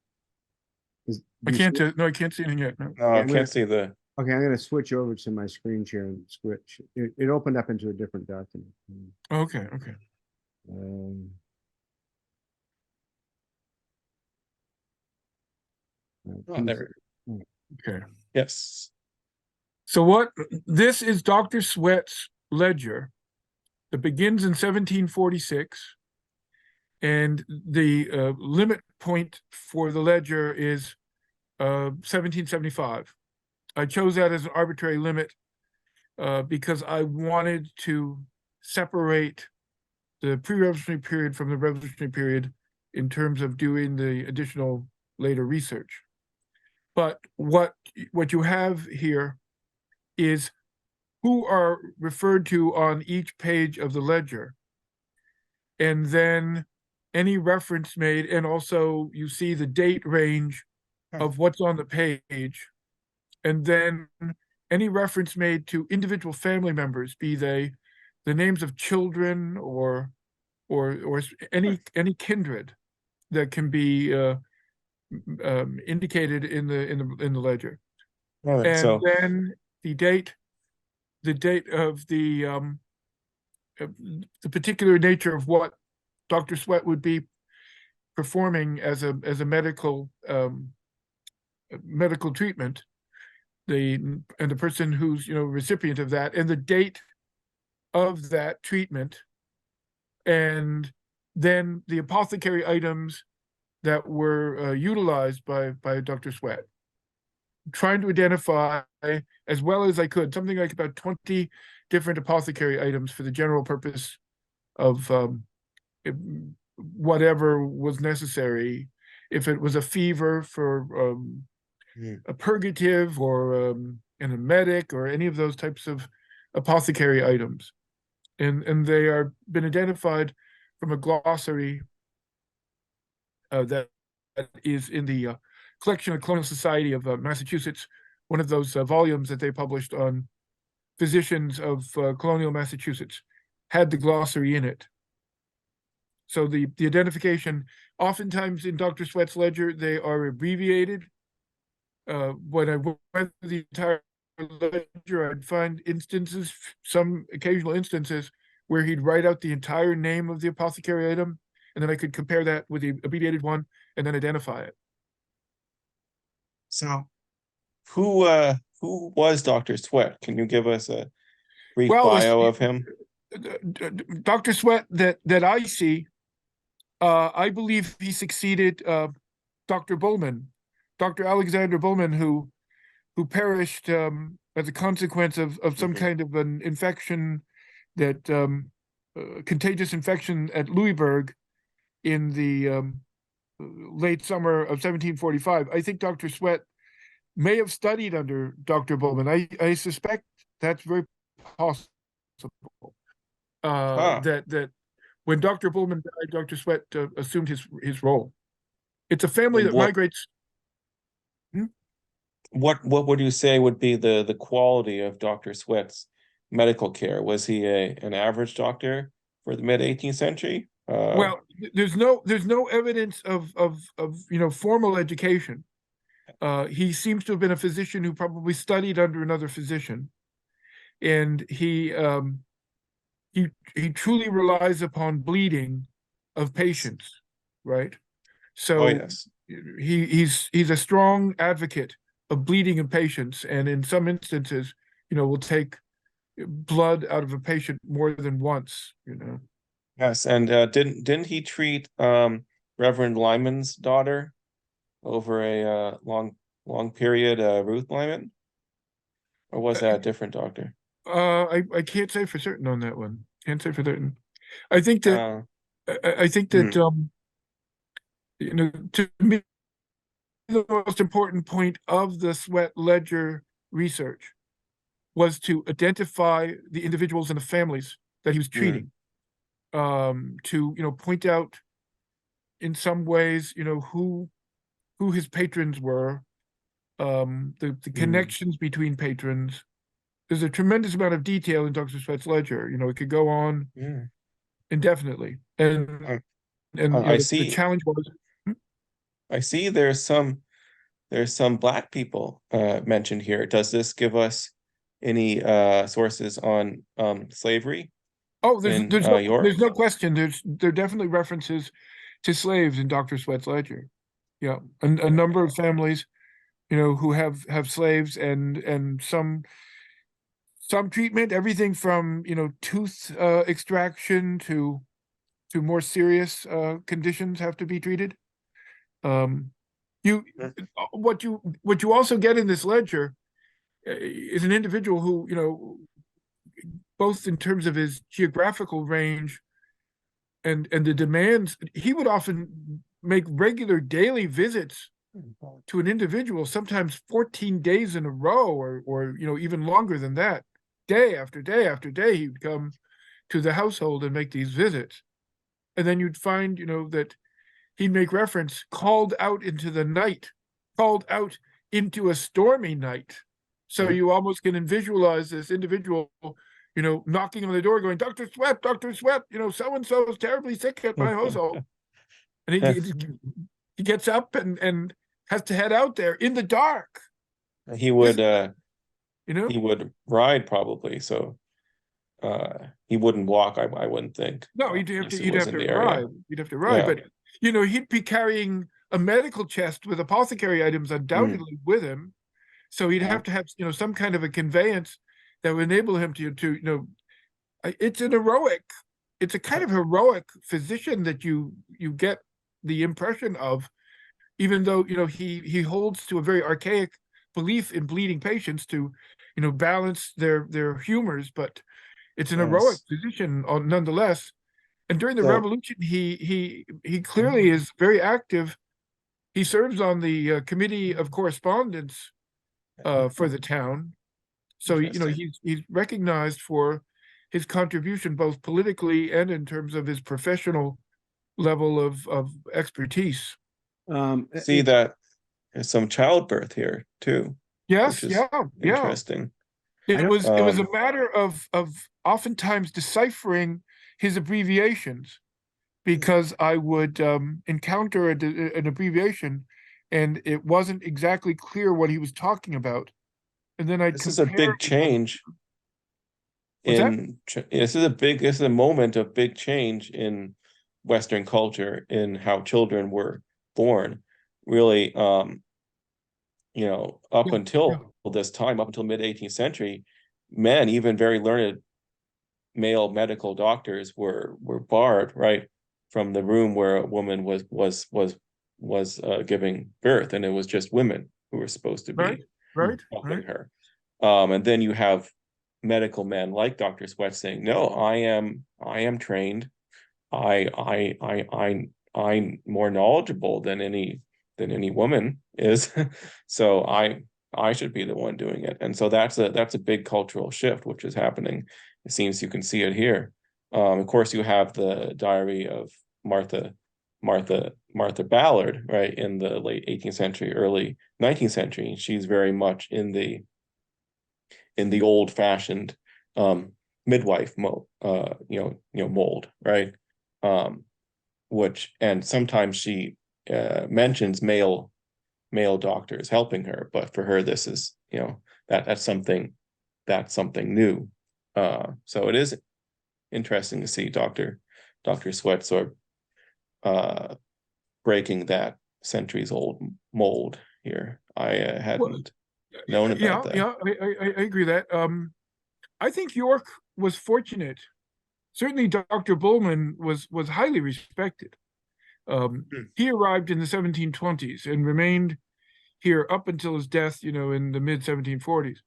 Do
I
you
can't.
see it?
No, I can't see anything yet. No.
No, I can't see the.
Okay, I'm going to switch over to my screen share and switch. It opened up into a different document.
Okay. Okay.
Um,
Oh, there.
Okay.
Yes.
So this is Dr. Sweat's ledger that begins in 1746, and the limit point for the ledger is 1775. I chose that as an arbitrary limit because I wanted to separate the pre-revolutionary period from the revolutionary period in terms of doing the additional later research. But what you have here is who are referred to on each page of the ledger, and then any reference made, and also you see the date range of what's on the page, and then any reference made to individual family members, be they the names of children or any kindred that can be indicated in the ledger.
All right,
And
so
then the date of the particular nature of what Dr. Sweat would be performing as a medical treatment, and the person who's recipient of that, and the date of that treatment, and then the apothecary items that were utilized by Dr. Sweat, trying to identify as well as I could something like about 20 different apothecary items for the general purpose of whatever was necessary. If it was a fever, for a purgative, or an emetic, or any of those types of apothecary items, and they are been identified from a glossary that is in the collection of Colonial Society of Massachusetts, one of those volumes that they published on physicians of colonial Massachusetts, had the glossary in it. So the identification, oftentimes in Dr. Sweat's ledger, they are abbreviated. When I went through the entire ledger, I'd find instances, some occasional instances, where he'd write out the entire name of the apothecary item, and then I could compare that with the abbreviated one and then identify it.
So who was Dr. Sweat? Can you give us a brief
Well,
bio of him?
Dr. Sweat that I see, I believe he succeeded Dr. Bullman, Dr. Alexander Bullman, who perished as a consequence of some kind of an infection, that contagious infection at Louisburg in the late summer of 1745. I think Dr. Sweat may have studied under Dr. Bullman. I suspect that's very possible. That when Dr. Bullman died, Dr. Sweat assumed his role. It's a family that migrates.
What would you say would be the quality of Dr. Sweat's medical care? Was he an average doctor for the mid 18th century?
Well, there's no evidence of formal education. He seems to have been a physician who probably studied under another physician, and he truly relies upon bleeding of patients, right? So
yes,
he's a strong advocate of bleeding in patients, and in some instances, will take blood out of a patient more than once.
Yes, and didn't he treat Reverend Lyman's daughter over a long period, Ruth Lyman, or was that a different doctor?
I can't say for certain on that one. Can't say for certain. I think that to me, the most important point of the Sweat ledger research was to identify the individuals and the families that he was treating. To point out in some ways, who his patrons were, the connections between patrons. There's a tremendous amount of detail in Dr. Sweat's ledger. It could go on indefinitely. And
I
the
see.
challenge was,
I see there's some Black people mentioned here. Does this give us any sources on slavery
oh,
in York?
there's no question. There are definitely references to slaves in Dr. Sweat's ledger. Yeah, a number of families, who have slaves, and some treatment, everything from tooth extraction to more serious conditions have to be treated. You what you also get in this ledger is an individual who, both in terms of his geographical range and the demands, he would often make regular daily visits to an individual, sometimes 14 days in a row, or even longer than that. Day after day after day, he'd come to the household and make these visits. And then you'd find, that he'd make reference, called out into the night, called out into a stormy night. So you almost can visualize this individual, knocking on the door going, Dr. Sweat, so-and-so is terribly sick at my household. And he gets up and has to head out there in the dark.
He would he would ride probably, so he wouldn't walk, I wouldn't think.
No, you'd have to ride. You'd have to ride,
Yeah.
but he'd be carrying a medical chest with apothecary items undoubtedly with him. So he'd have to have some kind of a conveyance that would enable him to it's a kind of heroic physician that you get the impression of, even though he holds to a very archaic belief in bleeding patients to balance their humors, but it's an heroic physician nonetheless. And during the revolution, he clearly is very active. He serves on the committee of correspondence for the town, so he's recognized for his contribution both politically and in terms of his professional level of expertise.
See that there's some childbirth here too.
Yes,
which is interesting.
It was a matter of oftentimes deciphering his abbreviations, because I would encounter an abbreviation and it wasn't exactly clear what he was talking about, and then I'd
This is a big change. This is a moment of big change in Western culture in how children were born. Really, up until this time, up until mid-18th century, men, even very learned male medical doctors, were barred, right, from the room where a woman was giving birth, and it was just women who were supposed to be helping her. And then you have medical men like Dr. Sweat saying, "No, I am trained. I'm more knowledgeable than any woman is, so I should be the one doing it." And so that's a big cultural shift which is happening. It seems you can see it here. Of course, you have the diary of Martha Ballard, right, in the late 18th century, early 19th century. She's very much in the old-fashioned midwife mold, right? Which, and sometimes she mentions male doctors helping her, but for her this is that's something new. So it is interesting to see Dr. Sweat sort of breaking that centuries-old mold here. I hadn't known about that.
Yeah, I agree that. I think York was fortunate. Certainly, Dr. Bullman was highly respected. He arrived in the 1720s and remained here up until his death, in the mid 1740s.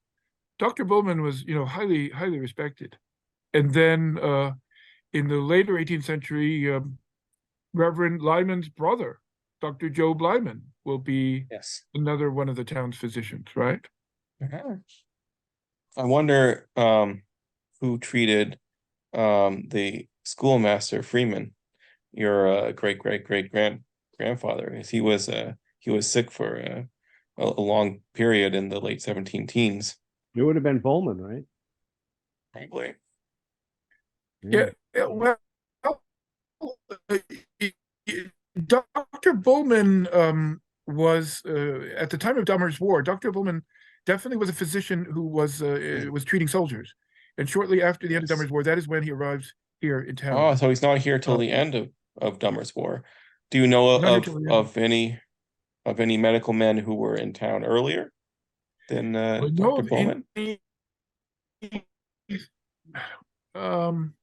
Dr. Bullman was, highly respected. And then in the later 18th century, Reverend Lyman's brother, Dr. Job Lyman, will be another one of the town's physicians, right?
I wonder who treated the schoolmaster Freeman. your grandfather, as he was sick for a long period in the late 17 teens.
It would have been Bowman, right?
Probably.
Yeah, well, uh, Dr. Bowman was at the time of Dahmer's War. Dr. Bowman definitely was a physician who was treating soldiers, and shortly after the end of
Yes.
Dahmer's War, that is when he arrives here in
Oh,
town.
so he's not here till the end of Dahmer's War. Do you know
Not here till the end.
of any medical men who were in town earlier than
Well,
Dr.
no,
Bowman?
um,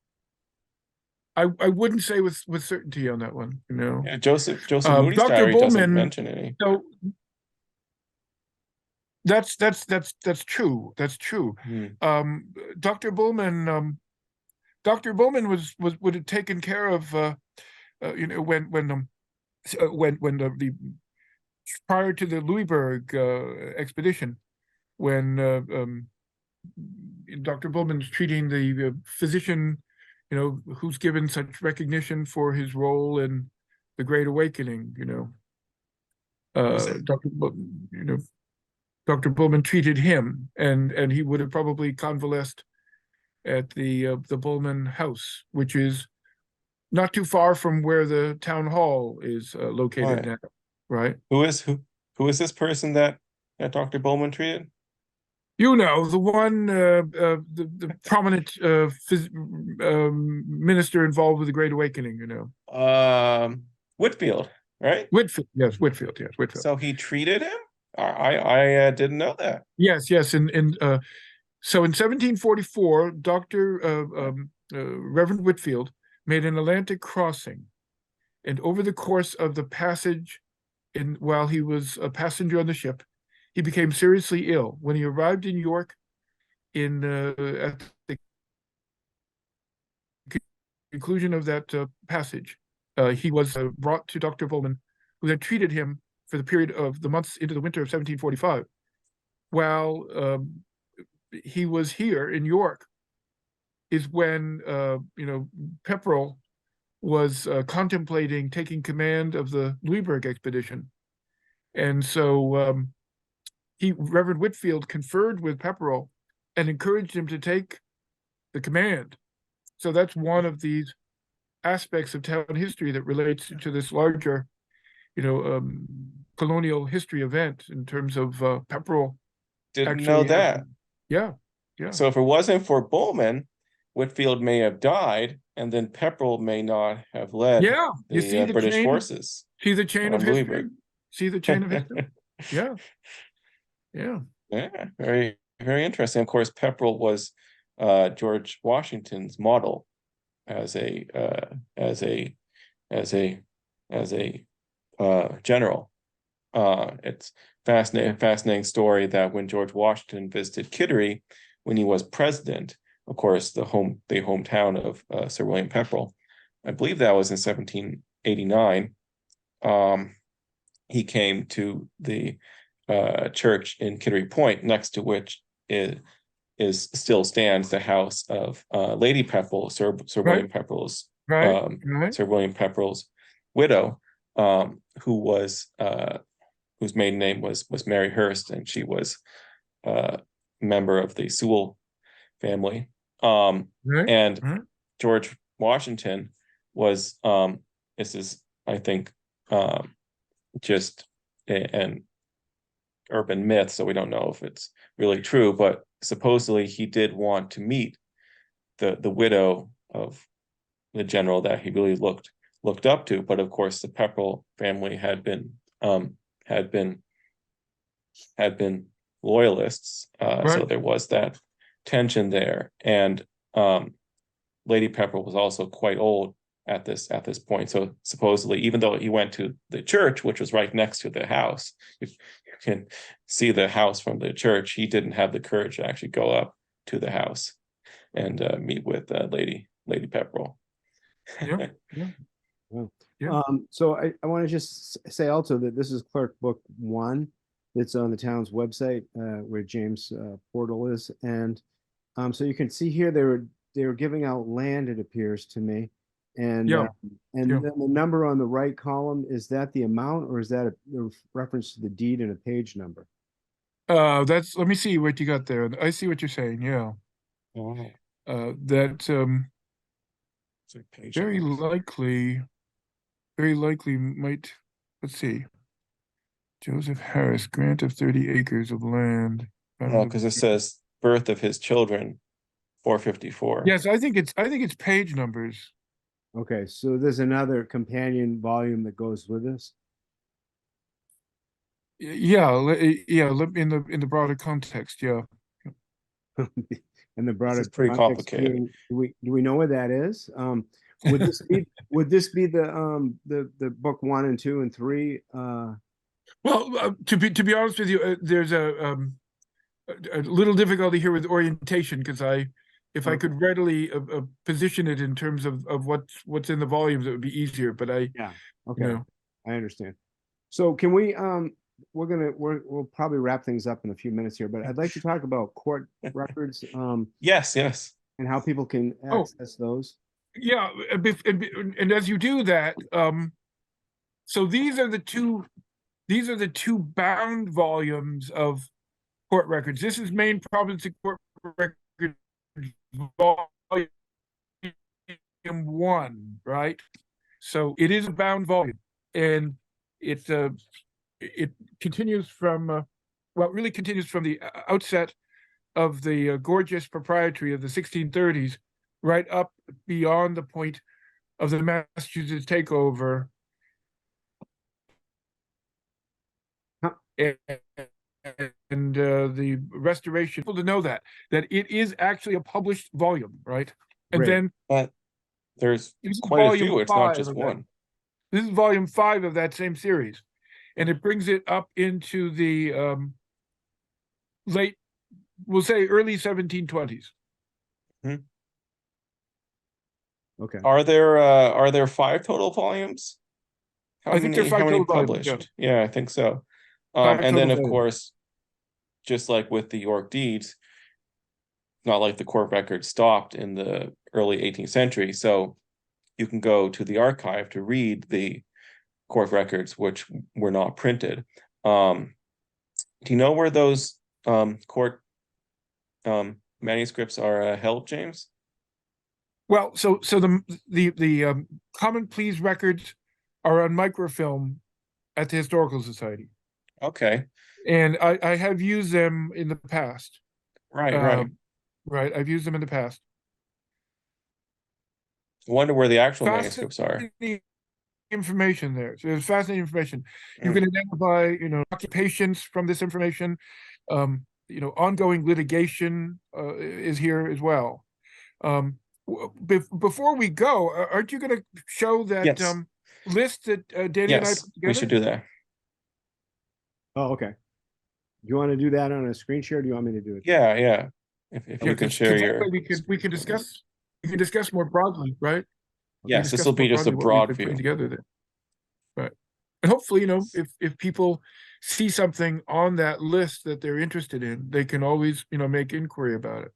I wouldn't say with certainty on that one. You know,
Yeah, Joseph Moody's
Dr.
diary doesn't
Bowman.
mention any.
So that's true. That's true. Dr. Bowman. Dr. Bowman would have taken care of you know, when the prior to the Louisburg expedition, when Dr. Bowman's treating the physician, you know, who's given such recognition for his role in the Great Awakening. You know, Dr. Bowman treated him, and he would have probably convalesced at the Bowman house, which is not too far from where the town hall is located now, right?
Who is this person that Dr. Bowman treated?
You know, the one, the prominent minister involved with the Great Awakening. You know,
Whitfield, right?
Whitfield. Yes, Whitfield. Yes, Whitfield.
So he treated him? I didn't know that.
Yes, yes, and so in 1744, Reverend Whitfield made an Atlantic crossing, and over the course of the passage, while he was a passenger on the ship, he became seriously ill. When he arrived in York, at the conclusion of that passage, he was brought to Dr. Bowman, who then treated him for the period of the months into the winter of 1745. While he was here in York, is when you know, Pepperell was contemplating taking command of the Louisburg expedition, and so Reverend Whitfield conferred with Pepperell and encouraged him to take the command. So that's one of these aspects of town history that relates to this larger, you know, colonial history event in terms of Pepperell.
Didn't know that.
Yeah.
So if it wasn't for Bowman, Whitfield may have died, and then Pepperell may not have led
You see the
British
chain,
forces.
See the chain of history.
Louisburg.
See the chain of history. Yeah.
Very, very interesting. Of course, Pepperell was George Washington's model as a general. It's fascinating story that when George Washington visited Kittery when he was president, of course, the hometown of Sir William Pepperell, I believe that was in 1789. He came to the church in Kittery Point, next to which still stands the house of Lady Pepperell, Sir William Pepperell's Sir William Pepperell's widow, whose maiden name was Mary Hurst, and she was a member of the Sewell family. And George Washington was this is, I think, just an urban myth, so we don't know if it's really true, but supposedly he did want to meet the widow of the general that he really looked up to. But of course, the Pepperell family had been loyalists, so there was that tension there. And Lady Pepperell was also quite old at this point, so supposedly, even though he went to the church, which was right next to the house, you can see the house from the church, he didn't have the courage to actually go up to the house and meet with Lady Pepperell.
So I want to just say also that this is Clerk Book 1 that's on the town's website, where James Portal is, and so you can see here they were giving out land, it appears to me, And
Yeah,
and
yeah.
then the number on the right column, is that the amount or is that a reference to the deed and a page number?
Let me see what you got there. I see what you're saying, yeah.
Oh,
That
it's like page
very
numbers.
likely might, let's see. Joseph Harris, grant of 30 acres of land.
No, because it says birth of his children, 454.
Yes, I think it's page numbers.
Okay, so there's another companion volume that goes with this.
Yeah, in the broader context, yeah.
In the broader
This is pretty
context,
complicated.
do we know what that is? Would this be the book 1 and 2 and 3?
Well, to be honest with you, there's a little difficulty here with orientation because if I could readily position it in terms of what's in the volumes, it would be easier. But
Yeah,
you
okay,
know,
I understand. So can we we'll probably wrap things up in a few minutes here, but I'd like to talk about court records
Yes, yes.
and how people can
Oh.
access those.
yeah, and as you do that, so these are the two bound volumes of court records. This is Maine Province Court Records Volume 1, right? So it is a bound volume, and it continues from well, it really continues from the outset of the gorgeous proprietary of the 1630s, right up beyond the point of the Massachusetts takeover.
Huh.
And the restoration. People to know that it is actually a published volume, right? And
Great.
then
But there's
this is
quite a
volume
few. It's not
5
just
of that.
one.
This is volume 5 of that same series, and it brings it up into the late, we'll say early 1720s.
Okay.
Are there 5 total volumes?
I think there's 5
how many
total volumes, yeah.
published? Yeah, I think so.
5
And then
total
of
volumes.
course, just like with the York deeds, not like the court record stopped in the early 18th century. So you can go to the archive to read the court records, which were not printed. Do you know where those court manuscripts are held, James?
Well, so the common pleas records are on microfilm at the Historical Society,
Okay.
and I have used them in the past.
Right.
Right, I've used them in the past.
I wonder where the actual manuscripts are.
Fascinating information there. So there's fascinating information. You can identify, occupations from this information. Ongoing litigation is here as well. Before we go, aren't you going to show that
Yes.
list that Danny and I
Yes,
put together?
we should do that.
Oh, okay. Do you want to do that on a screen share? Or do you want me to do it?
Yeah. If you can share your.
We can discuss more broadly, right?
Yes, this will be just a broad view.
Together there. Right. And hopefully, if people see something on that list that they're interested in, they can always, make inquiry about it.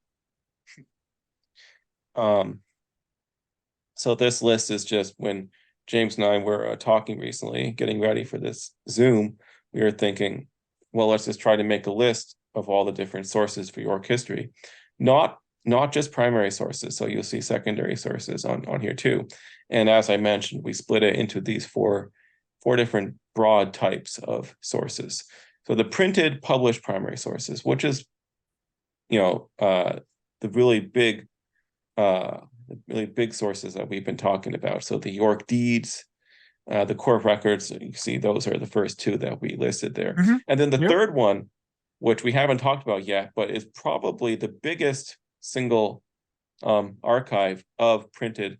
So this list is just when James and I were talking recently, getting ready for this Zoom, we were thinking, well, let's just try to make a list of all the different sources for York history. Not just primary sources, so you'll see secondary sources on here too. And as I mentioned, we split it into these four different broad types of sources. So the printed published primary sources, which is, the really big sources that we've been talking about. So the York deeds, the court records, you see those are the first 2 that we listed there.
Mm-hmm.
And then the third one, which we haven't talked about yet, but is probably the biggest single archive of printed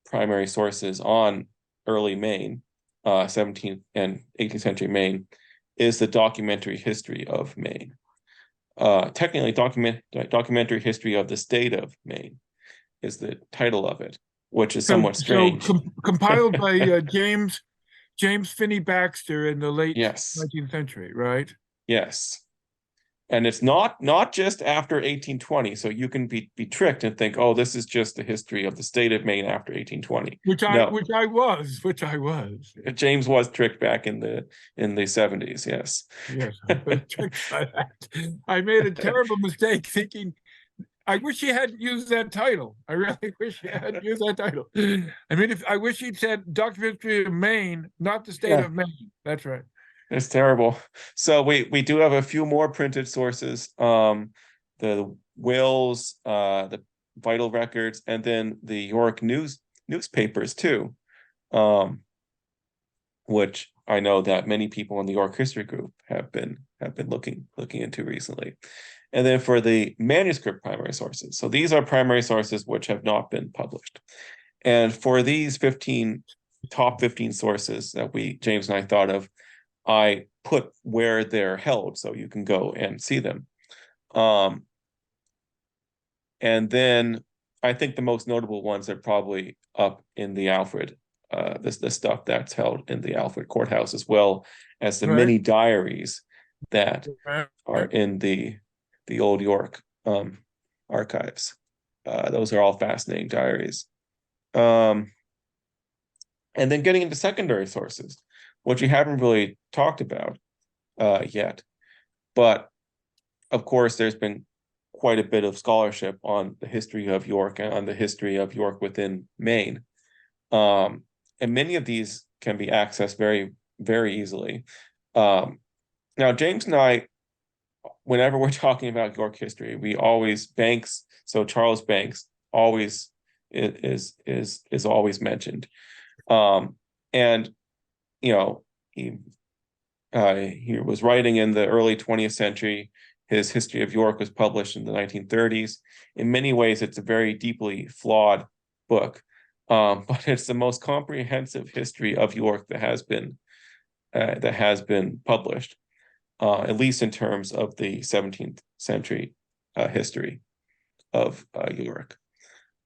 primary sources on early Maine, 17th and 18th century Maine, is the documentary history of Maine. Technically, documentary history of the state of Maine is the title of it, which is somewhat strange.
So compiled by James Finney Baxter in the late
Yes.
19th century, right?
Yes. And it's not just after 1820. So you can be tricked and think, oh, this is just the history of the state of Maine after 1820.
Which I was.
James was tricked back in the 70s. Yes.
Yes, I was tricked by that. I made a terrible mistake thinking, I wish he hadn't used that title. I really wish he hadn't used that title. I mean, I wish he'd said Documentary of Maine, not the state of Maine. That's right.
It's terrible. So we do have a few more printed sources. The wills, the vital records, and then the York newspapers too. Which I know that many people in the York History Group have been looking into recently. And then for the manuscript primary sources. So these are primary sources which have not been published. And for these top 15 sources that James and I thought of, I put where they're held so you can go and see them. And then I think the most notable ones are probably up in the Alfred, the stuff that's held in the Alfred courthouse, as well as the many diaries that are in the old York archives. Those are all fascinating diaries. And then getting into secondary sources, which we haven't really talked about yet. But of course, there's been quite a bit of scholarship on the history of York and on the history of York within Maine. And many of these can be accessed very, very easily. Now, James and I, whenever we're talking about York history, we always, Banks, so Charles Banks, always is always mentioned. And you know, he was writing in the early 20th century. His History of York was published in the 1930s. In many ways, it's a very deeply flawed book, but it's the most comprehensive history of York that has been published, at least in terms of the 17th century history of York.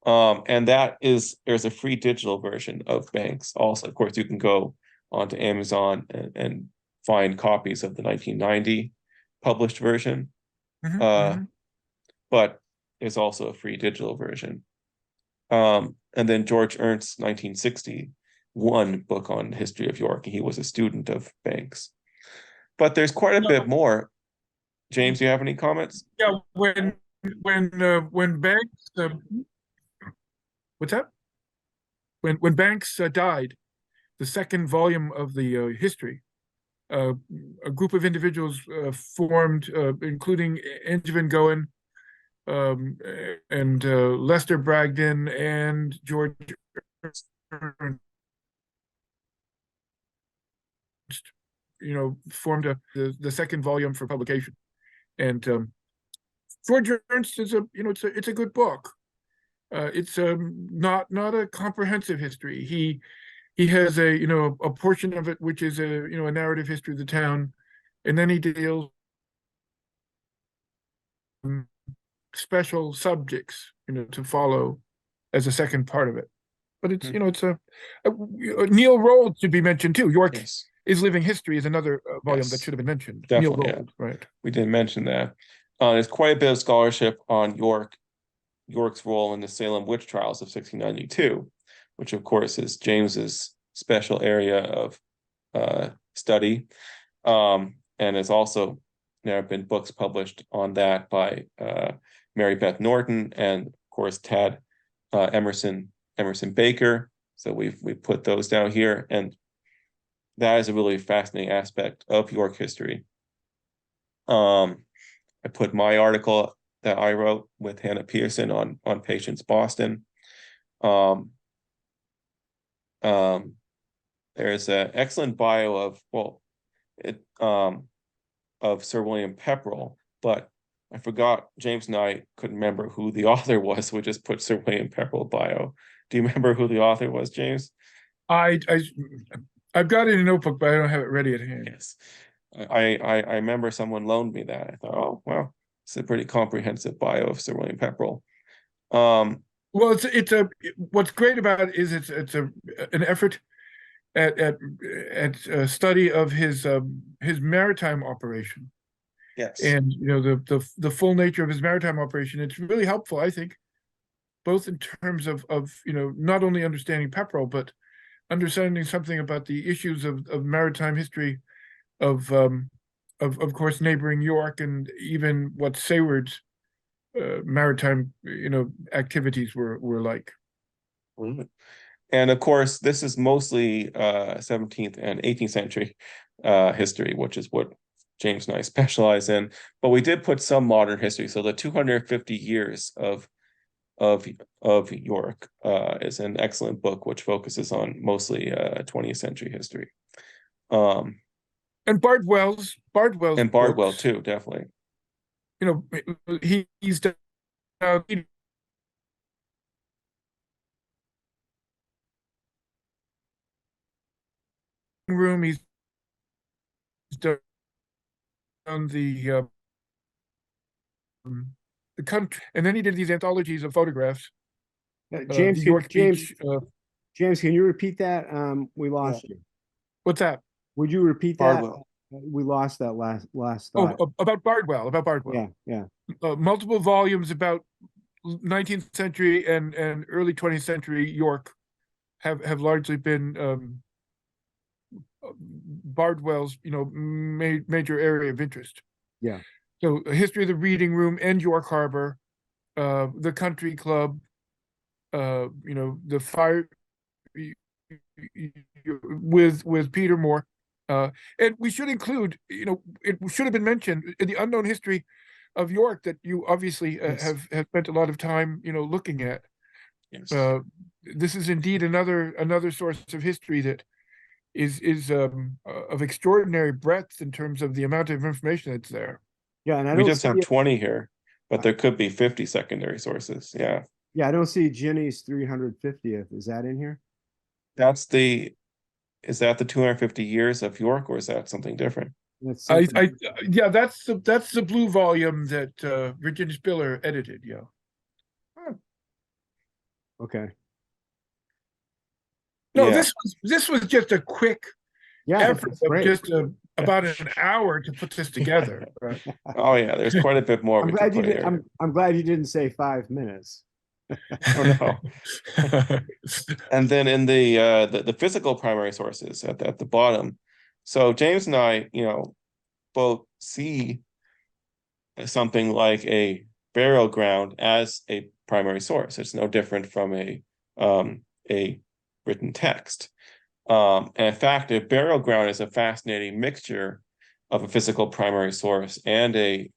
And there's a free digital version of Banks. Also, of course, you can go onto Amazon and find copies of the 1990 published version. But there's also a free digital version. And then George Ernst's 1961 book on the history of York. He was a student of Banks. But there's quite a bit more. James, do you have any comments?
Yeah, when Banks what's that? When Banks died, the second volume of the history, a group of individuals formed, including Angevin Goen, and Lester Bragdon and George Ernst, formed the second volume for publication. And George Ernst is it's a good book. It's not a comprehensive history. He has a portion of it which is a narrative history of the town, and then he deals special subjects to follow as a second part of it. But it's it's a Neil Rold should be mentioned too. York is Living History is another volume that should have been mentioned.
Definitely,
Neil Rold, right?
We didn't mention that. There's quite a bit of scholarship on York's role in the Salem witch trials of 1692, which of course is James's special area of study, and there's also there have been books published on that by Mary Beth Norton and of course Tad Emerson Baker. So we've put those down here, and that is a really fascinating aspect of York history. I put my article that I wrote with Hannah Pearson on Patience Boston. There's an excellent bio of Sir William Pepperell, but I forgot, James and I couldn't remember who the author was, so we just put Sir William Pepperell bio. Do you remember who the author was, James?
I've got it in a notebook, but I don't have it ready at hand.
Yes. I remember someone loaned me that. I thought, oh, well, it's a pretty comprehensive bio of Sir William Pepperell.
Well, what's great about it is it's an effort at a study of his maritime operation,
Yes.
and the full nature of his maritime operation. It's really helpful, I think, both in terms of not only understanding Pepperell, but understanding something about the issues of maritime history of course neighboring York, and even what Seward's maritime activities were like.
Mhm. And of course, this is mostly 17th and 18th century history, which is what James and I specialize in. But we did put some modern history. So the 250 years of York is an excellent book which focuses on mostly 20th century history.
And Bardwell's
And Bardwell
books,
too, definitely.
He's done room. He's done the country, and then he did these anthologies of photographs.
James,
The York Beach.
James, can you repeat that? We lost you.
What's that?
Would you repeat that?
Bardwell.
We lost that last
Oh,
thought.
about Bardwell.
Yeah.
Multiple volumes about 19th century and early 20th century York have largely been Bardwell's major area of interest.
Yeah.
So a history of the reading room and York Harbor, the country club, the fire with Peter Moore. And we should include, it should have been mentioned in the unknown history of York that you obviously
Yes.
have spent a lot of time, looking at.
Yes.
This is indeed another source of history that is of extraordinary breadth in terms of the amount of information that's there.
Yeah, and I
We
don't
just have
see
20 here, but there could be 50 secondary sources. Yeah.
Yeah, I don't see Ginny's 350th. Is that in here?
Is that the 250 years of York, or is that something different?
That's
I
something.
yeah, that's the blue volume that Virginia Spiller edited. Yeah.
Okay.
No,
Yeah.
this was just a quick
Yeah,
effort
that's
of
great.
just about an hour to put this together.
Right.
Oh yeah, there's quite a bit more
I'm
we
glad
could
you
put
did.
here.
I'm glad you didn't say 5 minutes.
Oh no. And then in the physical primary sources at the bottom. So James and I, both see something like a burial ground as a primary source. It's no different from a written text. And in fact, a burial ground is a fascinating mixture of a physical primary source and a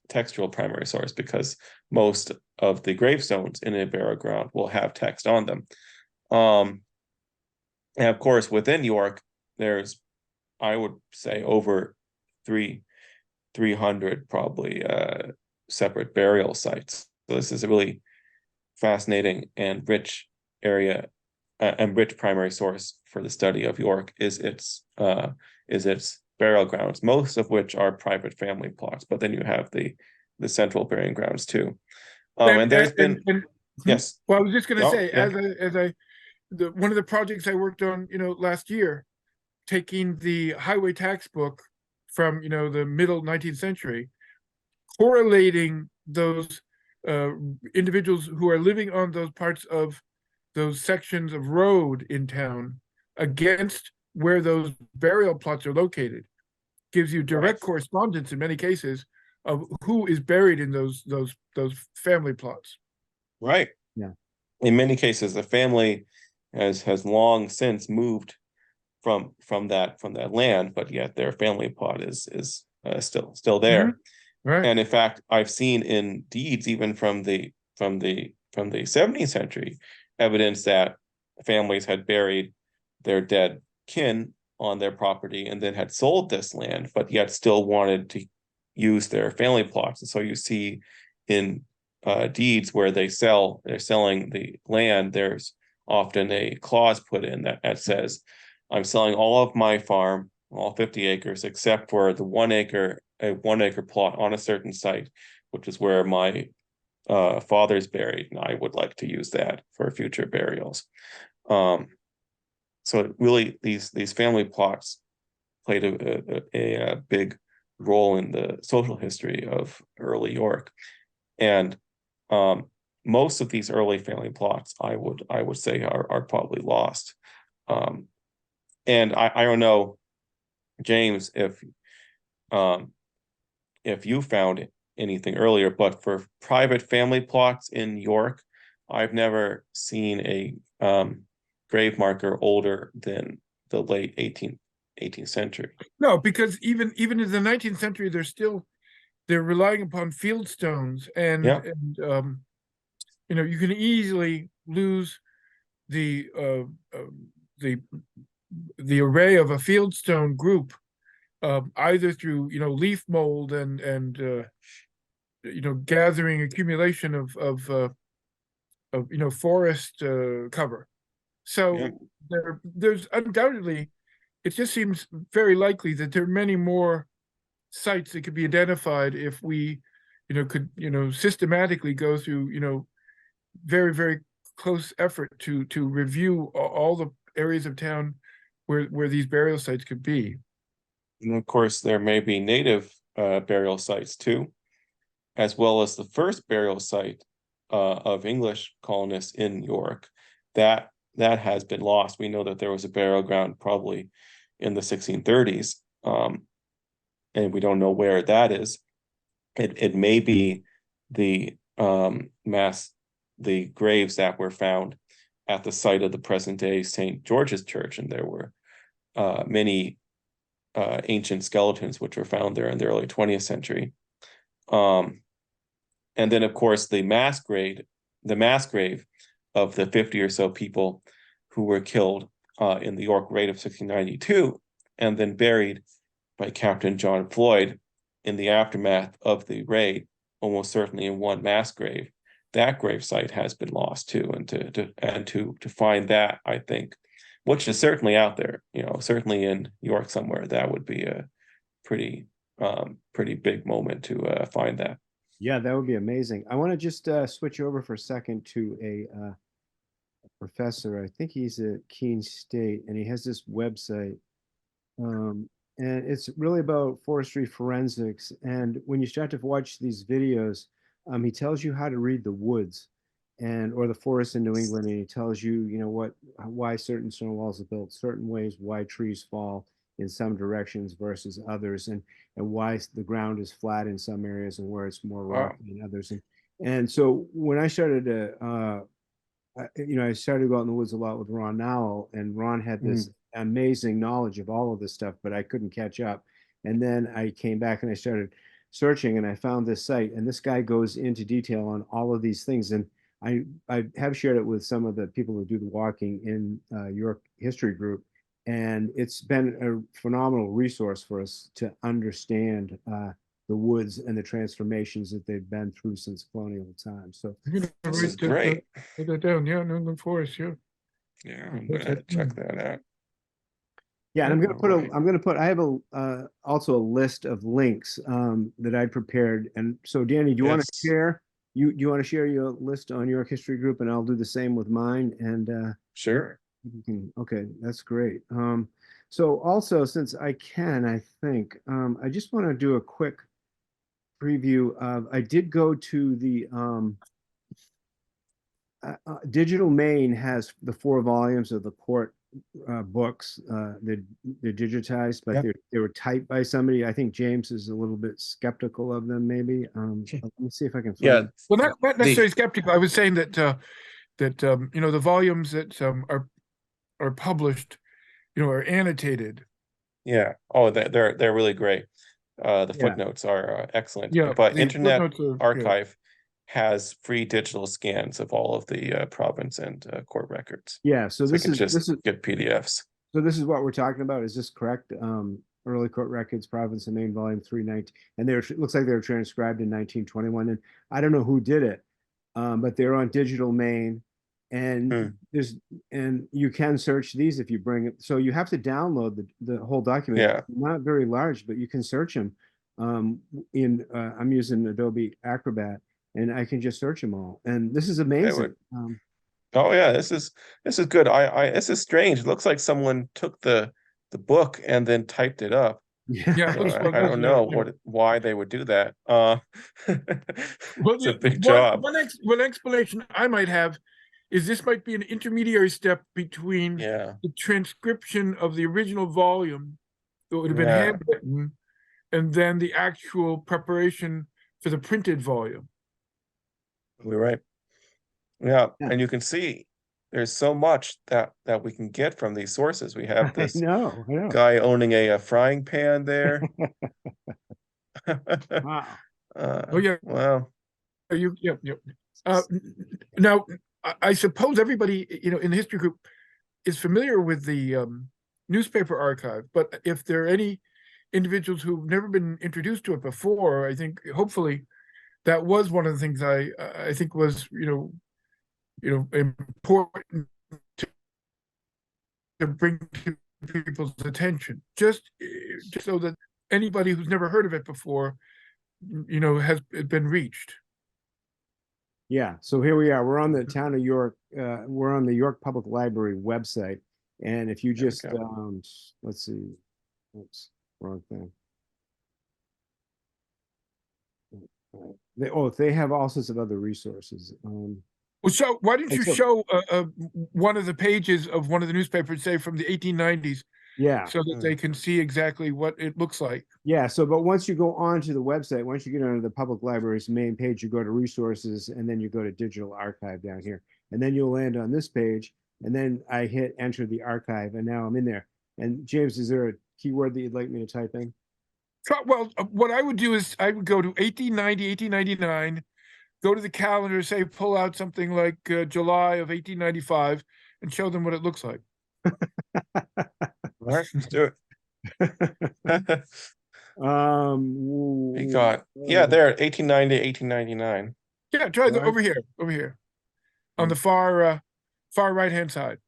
textual primary source, because most of the gravestones in a burial ground will have text on them. And of course, within York, there's, I would say, over 300 probably separate burial sites. So this is a really fascinating and rich area and rich primary source for the study of York is its burial grounds, most of which are private family plots, but then you have the central burying grounds too. And there's been yes.
Well, I was just going to say,
yeah.
one of the projects I worked on, last year, taking the highway tax book from the middle 19th century, correlating those individuals who are living on those parts of those sections of road in town against where those burial plots are located, gives you direct correspondence in many cases of who is buried in those family plots.
Right.
Yeah.
In many cases, the family has long since moved from that land, but yet their family plot is still there.
Mm-hmm. Right.
And in fact, I've seen in deeds even from the 17th century evidence that families had buried their dead kin on their property and then had sold this land, but yet still wanted to use their family plots. And so you see in deeds where they're selling the land, there's often a clause put in that says, I'm selling all of my farm, all 50 acres, except for the 1 acre plot on a certain site, which is where my father's buried, and I would like to use that for future burials. So really, these family plots played a big role in the social history of early York. And most of these early family plots, I would say, are probably lost. And I don't know, James, if you found anything earlier, but for private family plots in York, I've never seen a grave marker older than the late 18th century.
No, because even in the 19th century, they're relying upon field stones, and
Yeah.
you know, you can easily lose the the array of a fieldstone group, either through, you know, leaf mold and you know, gathering accumulation of you know, forest cover. So
Yeah.
there's undoubtedly, it just seems very likely that there are many more sites that could be identified if we, you know, could, you know, systematically go through, you know, very close effort to review all the areas of town where these burial sites could be.
And of course, there may be native burial sites too, as well as the first burial site of English colonists in York. That has been lost. We know that there was a burial ground probably in the 1630s, and we don't know where that is. It may be the the graves that were found at the site of the present day St. George's Church, and there were many ancient skeletons which were found there in the early 20th century. And then, of course, the mass grave of the 50 or so people who were killed in the York raid of 1692, and then buried by Captain John Floyd in the aftermath of the raid, almost certainly in one mass grave. That grave site has been lost too, and to find that, I think, which is certainly out there, you know, certainly in York somewhere, that would be a pretty big moment to find that.
Yeah, that would be amazing. I want to just switch over for a second to a professor. I think he's at Keene State, and he has this website. And it's really about forestry forensics. And when you start to watch these videos, he tells you how to read the woods or the forests in New England, and he tells you, you know, why certain stone walls are built certain ways, why trees fall in some directions versus others, and why the ground is flat in some areas and where it's more rocky in others. And so when I started to you know, I started to go out in the woods a lot with Ron Nowell, and Ron had this amazing knowledge of all of this stuff, but I couldn't catch up. And then I came back and I started searching, and I found this site, and this guy goes into detail on all of these things. And I have shared it with some of the people who do the walking in York History Group, and it's been a phenomenal resource for us to understand the woods and the transformations that they've been through since colonial times. So
this is great.
Write that down. Yeah, New England Forest. Yeah.
Yeah, I'm gonna check that out.
Yeah, and I'm gonna put I have a also a list of links that I prepared. And so Danny, do you want to share? You want to share your list on York History Group, and I'll do the same with mine. And
sure.
Okay, that's great. So also, since I think I just want to do a quick preview of, I did go to the Digital Maine has the 4 volumes of the court books. They're digitized, but they were typed by somebody. I think James is a little bit skeptical of them, maybe. Let me see if I can find
them. Well, not necessarily skeptical. I was saying that you know, the volumes that are published, you know, are annotated.
Yeah. Oh, they're really great. The footnotes are excellent.
Yeah,
but Internet Archive has free digital scans of all of the province and court records.
Yeah, so this is
get PDFs.
So this is what we're talking about. Is this correct? Early Court Records, Province of Maine, Volume 319, and it looks like they were transcribed in 1921. And I don't know who did it, but they're on Digital Maine, and you can search these if you bring it. So you have to download the whole document.
Yeah,
not very large, but you can search them. I'm using Adobe Acrobat, and I can just search them all. And this is amazing.
Oh yeah, this is good. This is strange. It looks like someone took the book and then typed it up.
Yeah,
So
those
I
those
don't
are,
know
yeah.
why they would do that.
Well,
It's a big
one
job.
one explanation I might have is this might be an intermediary step between
Yeah,
the transcription of the original volume that would have been
yeah,
handwritten, and then the actual preparation for the printed volume.
you're right. Yeah,
Yeah.
and you can see there's so much that we can get from these sources. We have
I
this
know, I know.
guy owning a frying pan there.
Wow.
Oh yeah,
Wow.
yeah. Now I suppose everybody in the history group is familiar with the newspaper archive, but if there are any individuals who've never been introduced to it before, I think hopefully that was one of the things I think was important to bring to people's attention, just so that anybody who's never heard of it before, has been reached.
Yeah, so here we are. We're on the town of York. We're on the York Public Library website. And if you
There we
just,
go.
let's see, oops, wrong thing. They have all sorts of other resources.
Well, why don't you
so-
show one of the pages of one of the newspapers, say from the 1890s,
Yeah,
so that they can see exactly what it looks like?
yeah. So, but once you go onto the website, once you get onto the public library's main page, you go to resources and then you go to digital archive down here. And then you'll land on this page. And then I hit enter the archive and now I'm in there. And James, is there a keyword that you'd like me to type in?
Well, what I would do is I would go to 1890, 1899, go to the calendar, say pull out something like July of 1895, and show them what it looks like.
All right, let's do it. We got, yeah, there, 1890, 1899.
Yeah, try
Right.
over here, on the far right-hand side.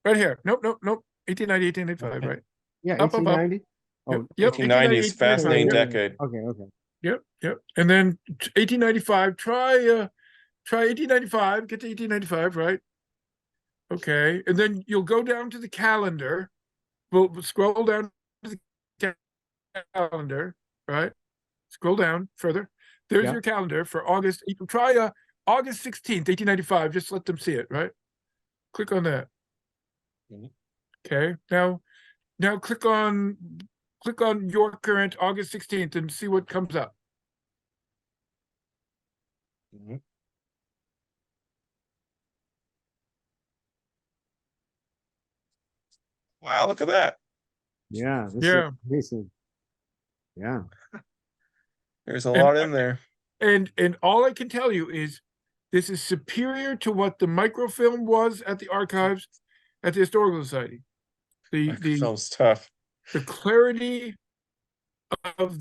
Right here. Nope. 1890, 1895, right?
Yeah,
Up.
1890. Oh,
Yep.
1890 is fascinating
1895,
decade.
okay.
Yep. And then 1895, try 1895, get to 1895, right? Okay. And then you'll go down to the calendar. We'll scroll down to the calendar, right? Scroll down further. There's
Yeah.
your calendar for August. Try August 16th, 1895. Just let them see it, right? Click on that.
Mhm.
Okay. Now click on your current August 16th and see what comes up.
Mhm. Wow, look at that.
Yeah.
Yeah.
Amazing. Yeah.
There's a lot in there.
And all I can tell you is this is superior to what the microfilm was at the archives at the Historical Society.
Microfilm's tough.
The clarity of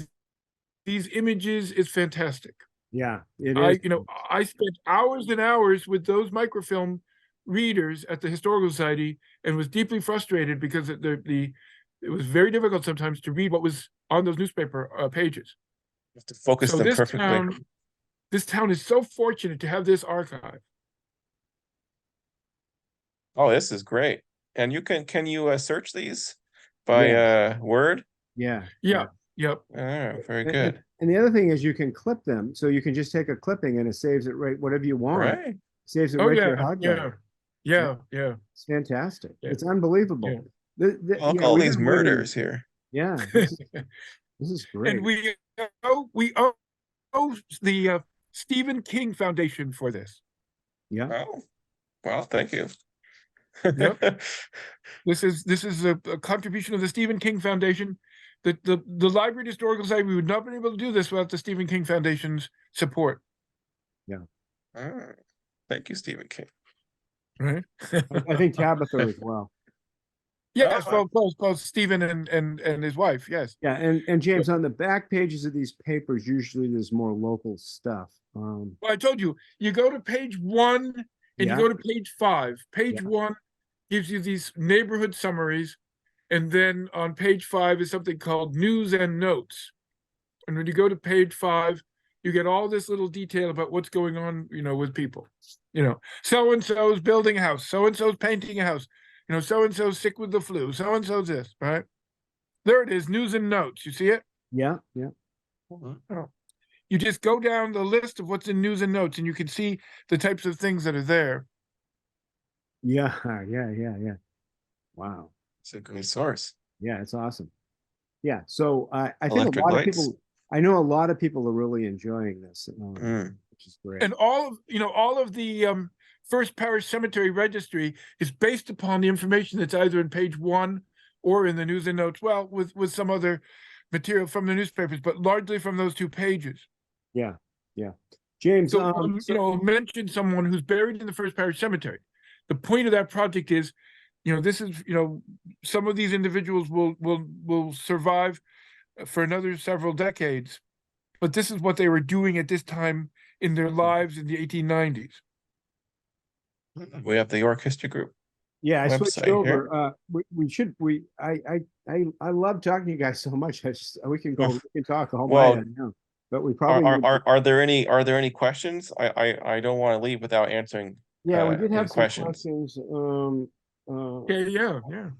these images is fantastic.
Yeah. It is.
I spent hours and hours with those microfilm readers at the Historical Society and was deeply frustrated because it was very difficult sometimes to read what was on those newspaper pages.
You have to focus
So
them perfectly.
this town is so fortunate to have this archive.
Oh, this is great. And can you search these by
Yes.
word?
Yeah.
Yeah. Yep.
Very good.
And the other thing is you can clip them. So you can just take a clipping and it saves it right, whatever you want.
Right.
Saves it
Oh
right to
yeah.
your hard drive.
Yeah.
It's fantastic.
Yeah.
It's unbelievable.
Yeah.
The,
Look,
yeah,
all
we've
these
been waiting-
murders here.
Yeah. This is great.
And we owe the Stephen King Foundation for this.
Yeah.
Oh, well, thank you.
Yep. This is a contribution of the Stephen King Foundation. The Library and Historical Society, we would not have been able to do this without the Stephen King Foundation's support.
Thank you, Stephen King.
Right.
I think Tabitha as well.
Yes,
Oh,
both Stephen and his wife. Yes.
Yeah, and James, on the back pages of these papers, usually there's more local stuff.
Well, I told you, you go to page 1 and
Yeah.
you go to page 5. Page
Yeah.
1 gives you these neighborhood summaries, and then on page 5 is something called news and notes. And when you go to page 5, you get all this little detail about what's going on, with people. So and so's building a house, so and so's painting a house, so and so's sick with the flu, so and so's this, right? There it is, news and notes. You see it?
Yeah, yeah.
Oh. You just go down the list of what's in news and notes, and you can see the types of things that are there.
Yeah, yeah. Wow.
It's a great source.
Yeah, it's awesome. Yeah, so I think a
Electric
lot of
lights.
people, I know a lot of people are really enjoying this,
Mm.
which is great.
And all of the First Parish Cemetery Registry is based upon the information that's either in page 1 or in the news and notes. Well, with some other material from the newspapers, but largely from those 2 pages.
Yeah, yeah. James,
So, mention someone who's buried in the First Parish Cemetery. The point of that project is, this is, some of these individuals will survive for another several decades, but this is what they were doing at this time in their lives in the 1890s.
We have the York History Group.
yeah, I switched
website here.
over. I love talking to you guys so much. We can talk all
Well,
night now, but we probably
are there any questions? I don't want to leave without answering.
Yeah, we did
any
have some questions.
Yeah.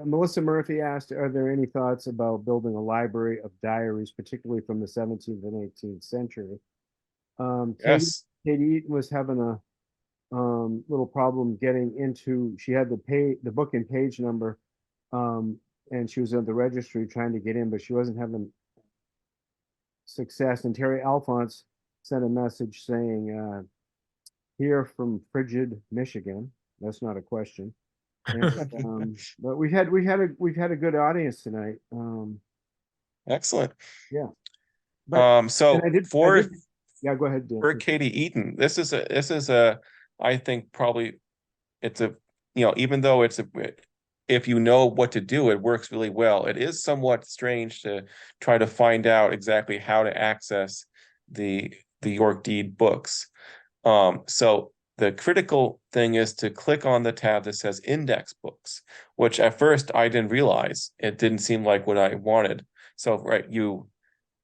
Melissa Murphy asked, are there any thoughts about building a library of diaries, particularly from the 17th and 18th century?
Yes.
Katie Eaton was having a little problem getting into, she had the book and page number, and she was at the registry trying to get in, but she wasn't having success. And Terry Alphonse sent a message saying, here from frigid Michigan. That's not a question. And, but we've had a good audience tonight.
Excellent.
Yeah. But
so
yeah, go ahead, Dan.
for Katie Eaton, this is a I think probably it's a, even though if you know what to do, it works really well. It is somewhat strange to try to find out exactly how to access the York Deed books. So the critical thing is to click on the tab that says index books, which at first I didn't realize. It didn't seem like what I wanted. So you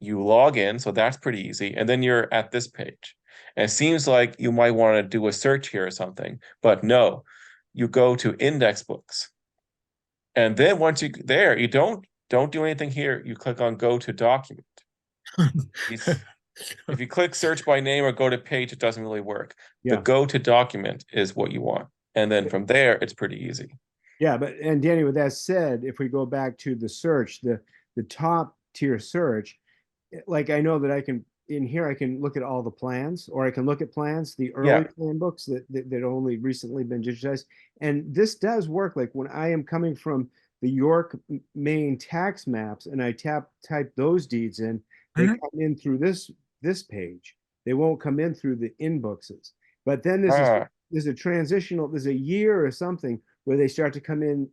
log in, so that's pretty easy, and then you're at this page. And it seems like you might want to do a search here or something, but no, you go to index books. And then once you there, you don't do anything here. You click on go to document. If you click search by name or go to page, it doesn't really work.
Yeah.
The go to document is what you want. And then from there, it's pretty easy.
Yeah, and Danny, with that said, if we go back to the search, the top tier search, like I know that I can look at all the plans, or I can look at plans, the early plan books that only recently been digitized. And this does work. Like when I am coming from the York, Maine tax maps and I type those deeds in, they come in through this page. They won't come in through the inboxes. But then there's a transitional, there's a year or something where they start to come in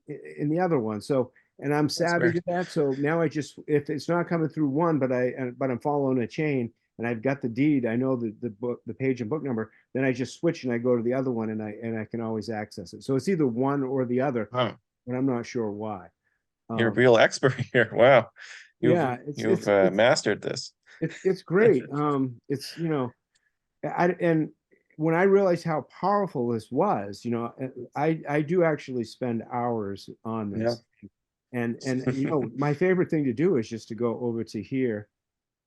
the other one. So, and I'm savvy to that. So now if it's not coming through one, but I'm following a chain and I've got the deed, I know the book, the page and book number, then I just switch and I go to the other one and I can always access it. So it's either one or the other, but I'm not sure why.
You're a real expert here. Wow. You've mastered this.
It's great. It's, and when I realized how powerful this was, I do actually spend hours on this. Yeah. And my favorite thing to do is just to go over to here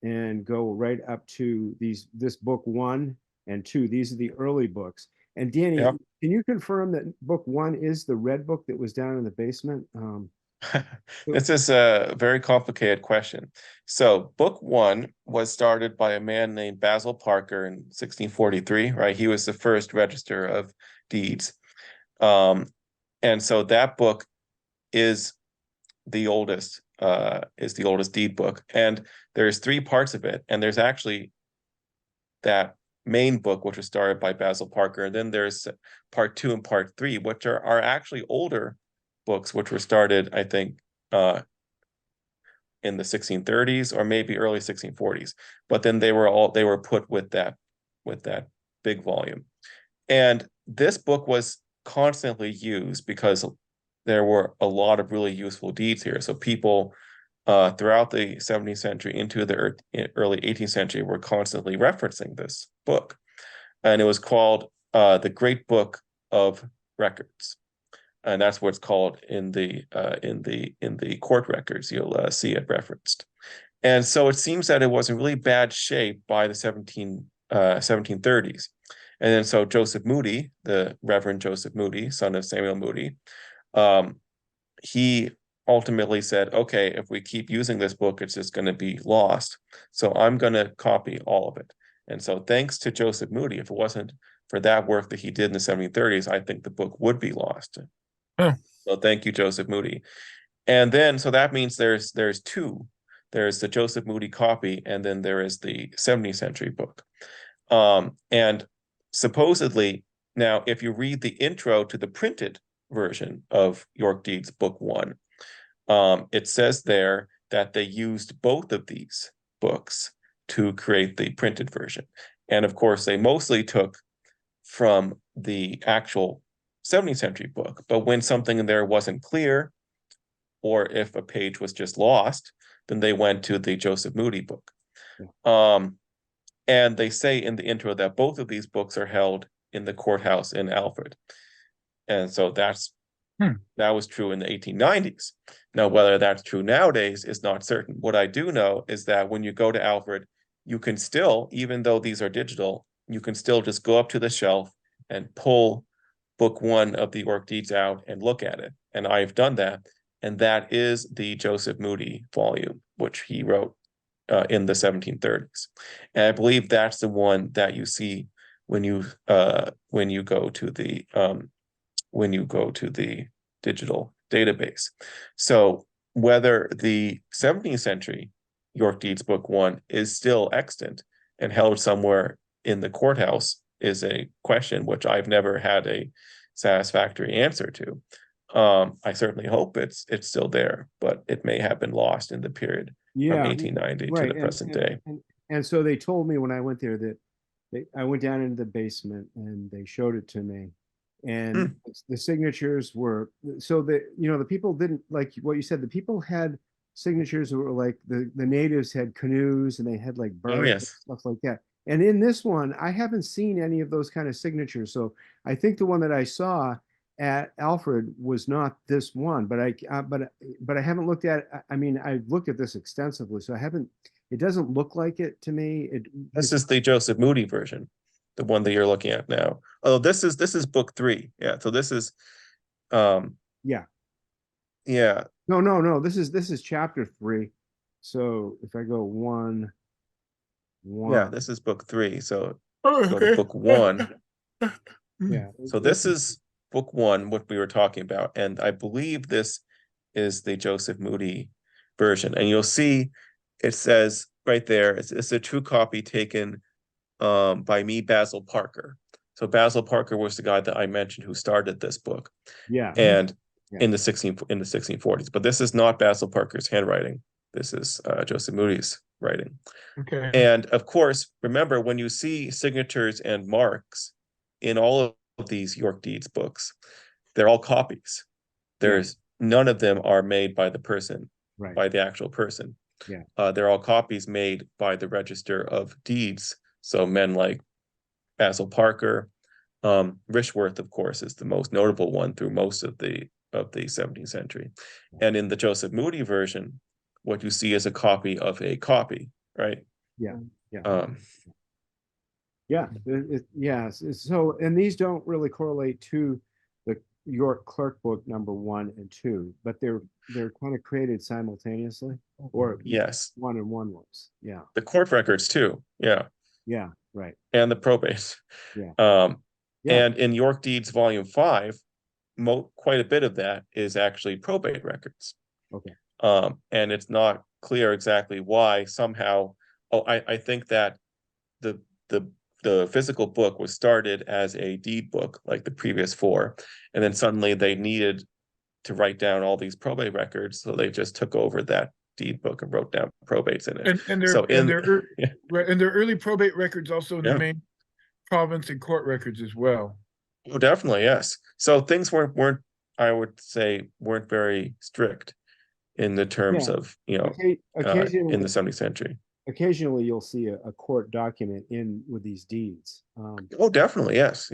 and go right up to this book 1 and 2. These are the early books. And Danny, can you confirm that book 1 is the red book that was down in the basement?
This is a very complicated question. So book 1 was started by a man named Basil Parker in 1643, right? He was the first register of deeds. And so that book is the oldest deed book. And there's 3 parts of it. And there's actually that main book, which was started by Basil Parker. And then there's part 2 and part 3, which are actually older books, which were started, I think, in the 1630s or maybe early 1640s. But then they were put with that big volume. And this book was constantly used because there were a lot of really useful deeds here. So people throughout the 17th century into the early 18th century were constantly referencing this book. And it was called the Great Book of Records. and that's what's called in the court records. You'll see it referenced. And so it seems that it was in really bad shape by the 1730s. And then so Joseph Moody, the Reverend Joseph Moody, son of Samuel Moody, he ultimately said, okay, if we keep using this book, it's just going to be lost. So I'm going to copy all of it. And so thanks to Joseph Moody, if it wasn't for that work that he did in the 1730s, I think the book would be lost.
Oh.
So thank you, Joseph Moody. And then, so that means there's two. There's the Joseph Moody copy, and then there is the 17th century book. And supposedly, now, if you read the intro to the printed version of York Deeds Book 1, it says there that they used both of these books to create the printed version. And of course, they mostly took from the actual 17th century book. But when something in there wasn't clear, or if a page was just lost, then they went to the Joseph Moody book. And they say in the intro that both of these books are held in the courthouse in Alfred. And so that was true in the 1890s. Now, whether that's true nowadays is not certain. What I do know is that when you go to Alfred, you can still, even though these are digital, you can still just go up to the shelf and pull book 1 of the York Deeds out and look at it. And I've done that. And that is the Joseph Moody volume, which he wrote in the 1730s. And I believe that's the one that you see when you go to the digital database. So whether the 17th century York Deeds Book 1 is still extant and held somewhere in the courthouse is a question which I've never had a satisfactory answer to. I certainly hope it's still there, but it may have been lost in the period from 1890 to the present day.
And so they told me when I went there that I went down into the basement and they showed it to me. And the signatures were, so the people didn't, like what you said, the people had signatures that were like the natives had canoes and they had like birds and stuff like that. And in this one, I haven't seen any of those kind of signatures. So I think the one that I saw at Alfred was not this one, but I haven't looked at it. I mean, I've looked at this extensively, so I haven't, it doesn't look like it to me.
This is the Joseph Moody version, the one that you're looking at now. Oh, this is book 3. Yeah. So this is
yeah. No. This is chapter 3. So if I go one.
Yeah, this is book 3. So
Oh,
go to book 1.
Yeah.
So this is book 1, what we were talking about. And I believe this is the Joseph Moody version. And you'll see it says right there, it's a true copy taken by me, Basil Parker. So Basil Parker was the guy that I mentioned who started this book.
Yeah.
And in the 1640s. But this is not Basil Parker's handwriting. This is Joseph Moody's writing.
Okay.
And of course, remember when you see signatures and marks in all of these York Deeds books, they're all copies. There's none of them are made by the person, by the actual person.
Yeah.
They're all copies made by the Register of Deeds. So men like Basil Parker, Rishworth, of course, is the most notable one through most of the 17th century. And in the Joseph Moody version, what you see is a copy of a copy, right?
Yeah. So, and these don't really correlate to the York Clerk Book number 1 and 2, but they're kind of created simultaneously, or
yes,
1 and 1 was. Yeah.
The court records too. Yeah.
Yeah. Right.
And the probates.
Yeah.
And in York Deeds Volume 5, quite a bit of that is actually probate records.
Okay.
And it's not clear exactly why. Somehow, I think that the physical book was started as a deed book, like the previous 4, and then suddenly they needed to write down all these probate records, so they just took over that deed book and wrote down probates in it.
And their early probate records also in the Maine province and court records as well.
Oh, definitely, yes. So things weren't I would say weren't very strict in the terms of in the 17th century.
Occasionally you'll see a court document in with these deeds.
Oh, definitely, yes.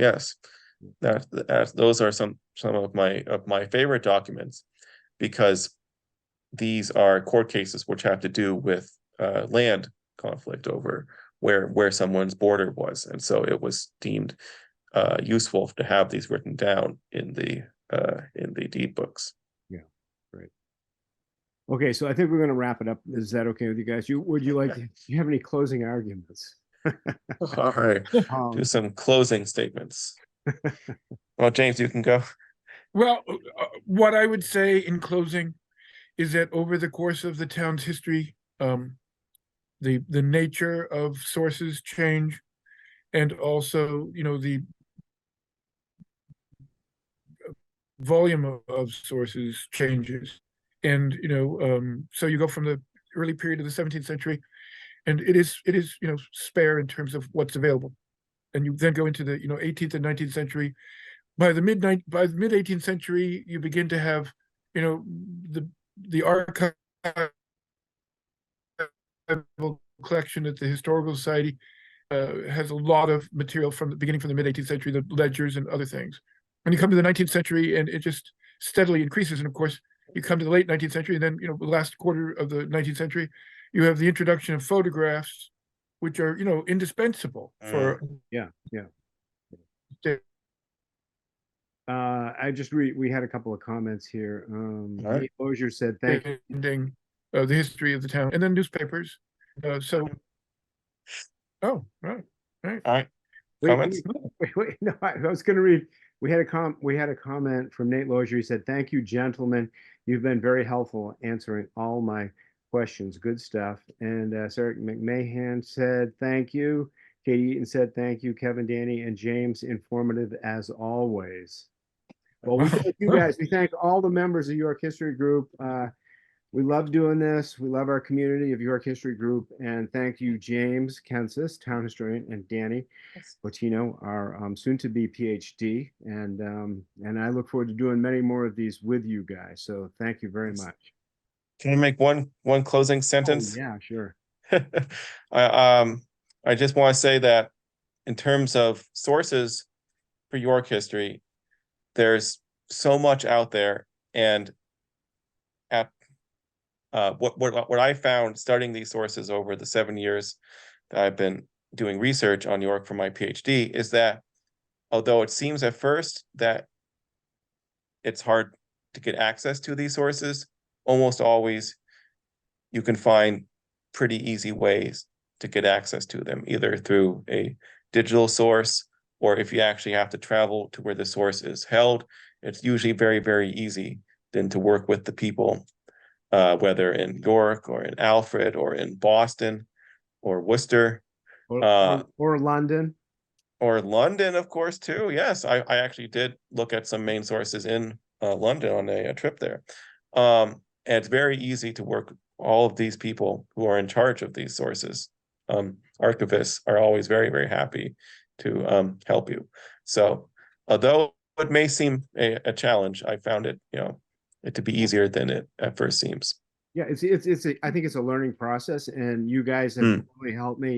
Those are some some of my favorite documents, because these are court cases which have to do with land conflict over where someone's border was, and so it was deemed useful to have these written down in the deed books.
Yeah, great. Okay, so I think we're going to wrap it up. Is that okay with you guys? Would you like do you have any closing arguments?
All right, do some closing statements. Well, James, you can go.
Well, what I would say in closing is that over the course of the town's history, the nature of sources change, and also, the volume of sources changes. And, so you go from the early period of the 17th century, and it is, spare in terms of what's available. And you then go into the, 18th and 19th century. By the mid 18th century, you begin to have, the archival collection at the Historical Society has a lot of material from the beginning, from the mid 18th century, the ledgers and other things. When you come to the 19th century, and it just steadily increases, and of course you come to the late 19th century, and then the last quarter of the 19th century, you have the introduction of photographs, which are indispensable for
Yeah. I just we had a couple of comments here.
right.
Nate Lozier said, "Thank you."
understanding the history of the town, and then newspapers. So, oh, right.
All right.
Wait,
Comments?
wait, no, I was going to read. We had a comment from Nate Lozier. He said, "Thank you, gentlemen. You've been very helpful answering all my questions. Good stuff." And Sarah McMahon said, "Thank you." Katie Eaton said, "Thank you, Kevin, Danny, and James. Informative as always." Well, we thank you guys. We thank all the members of York History Group. We love doing this. We love our community of York History Group. And thank you, James Kences, town historian, and Danny Bottino, our soon-to-be PhD. And I look forward to doing many more of these with you guys. So thank you very much.
Can I make one closing sentence?
Oh, yeah, sure.
I just want to say that in terms of sources for York history, there's so much out there, and at what I found studying these sources over the 7 years that I've been doing research on York for my PhD is that although it seems at first that it's hard to get access to these sources, almost always you can find pretty easy ways to get access to them, either through a digital source, or if you actually have to travel to where the source is held, it's usually very, very easy then to work with the people, whether in York or in Alfred or in Boston or Worcester.
Or London.
Or London, of course, too. Yes, I actually did look at some main sources in London on a trip there. And it's very easy to work with all of these people who are in charge of these sources. Archivists are always very, very happy to help you. So although it may seem a challenge, I found it, it to be easier than it at first seems.
Yeah, I think it's a learning process, and you guys have really helped me.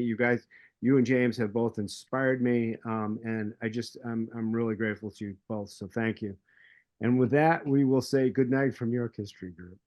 You and James have both inspired me, and I'm really grateful to you both. So thank you. And with that, we will say good night from York History Group.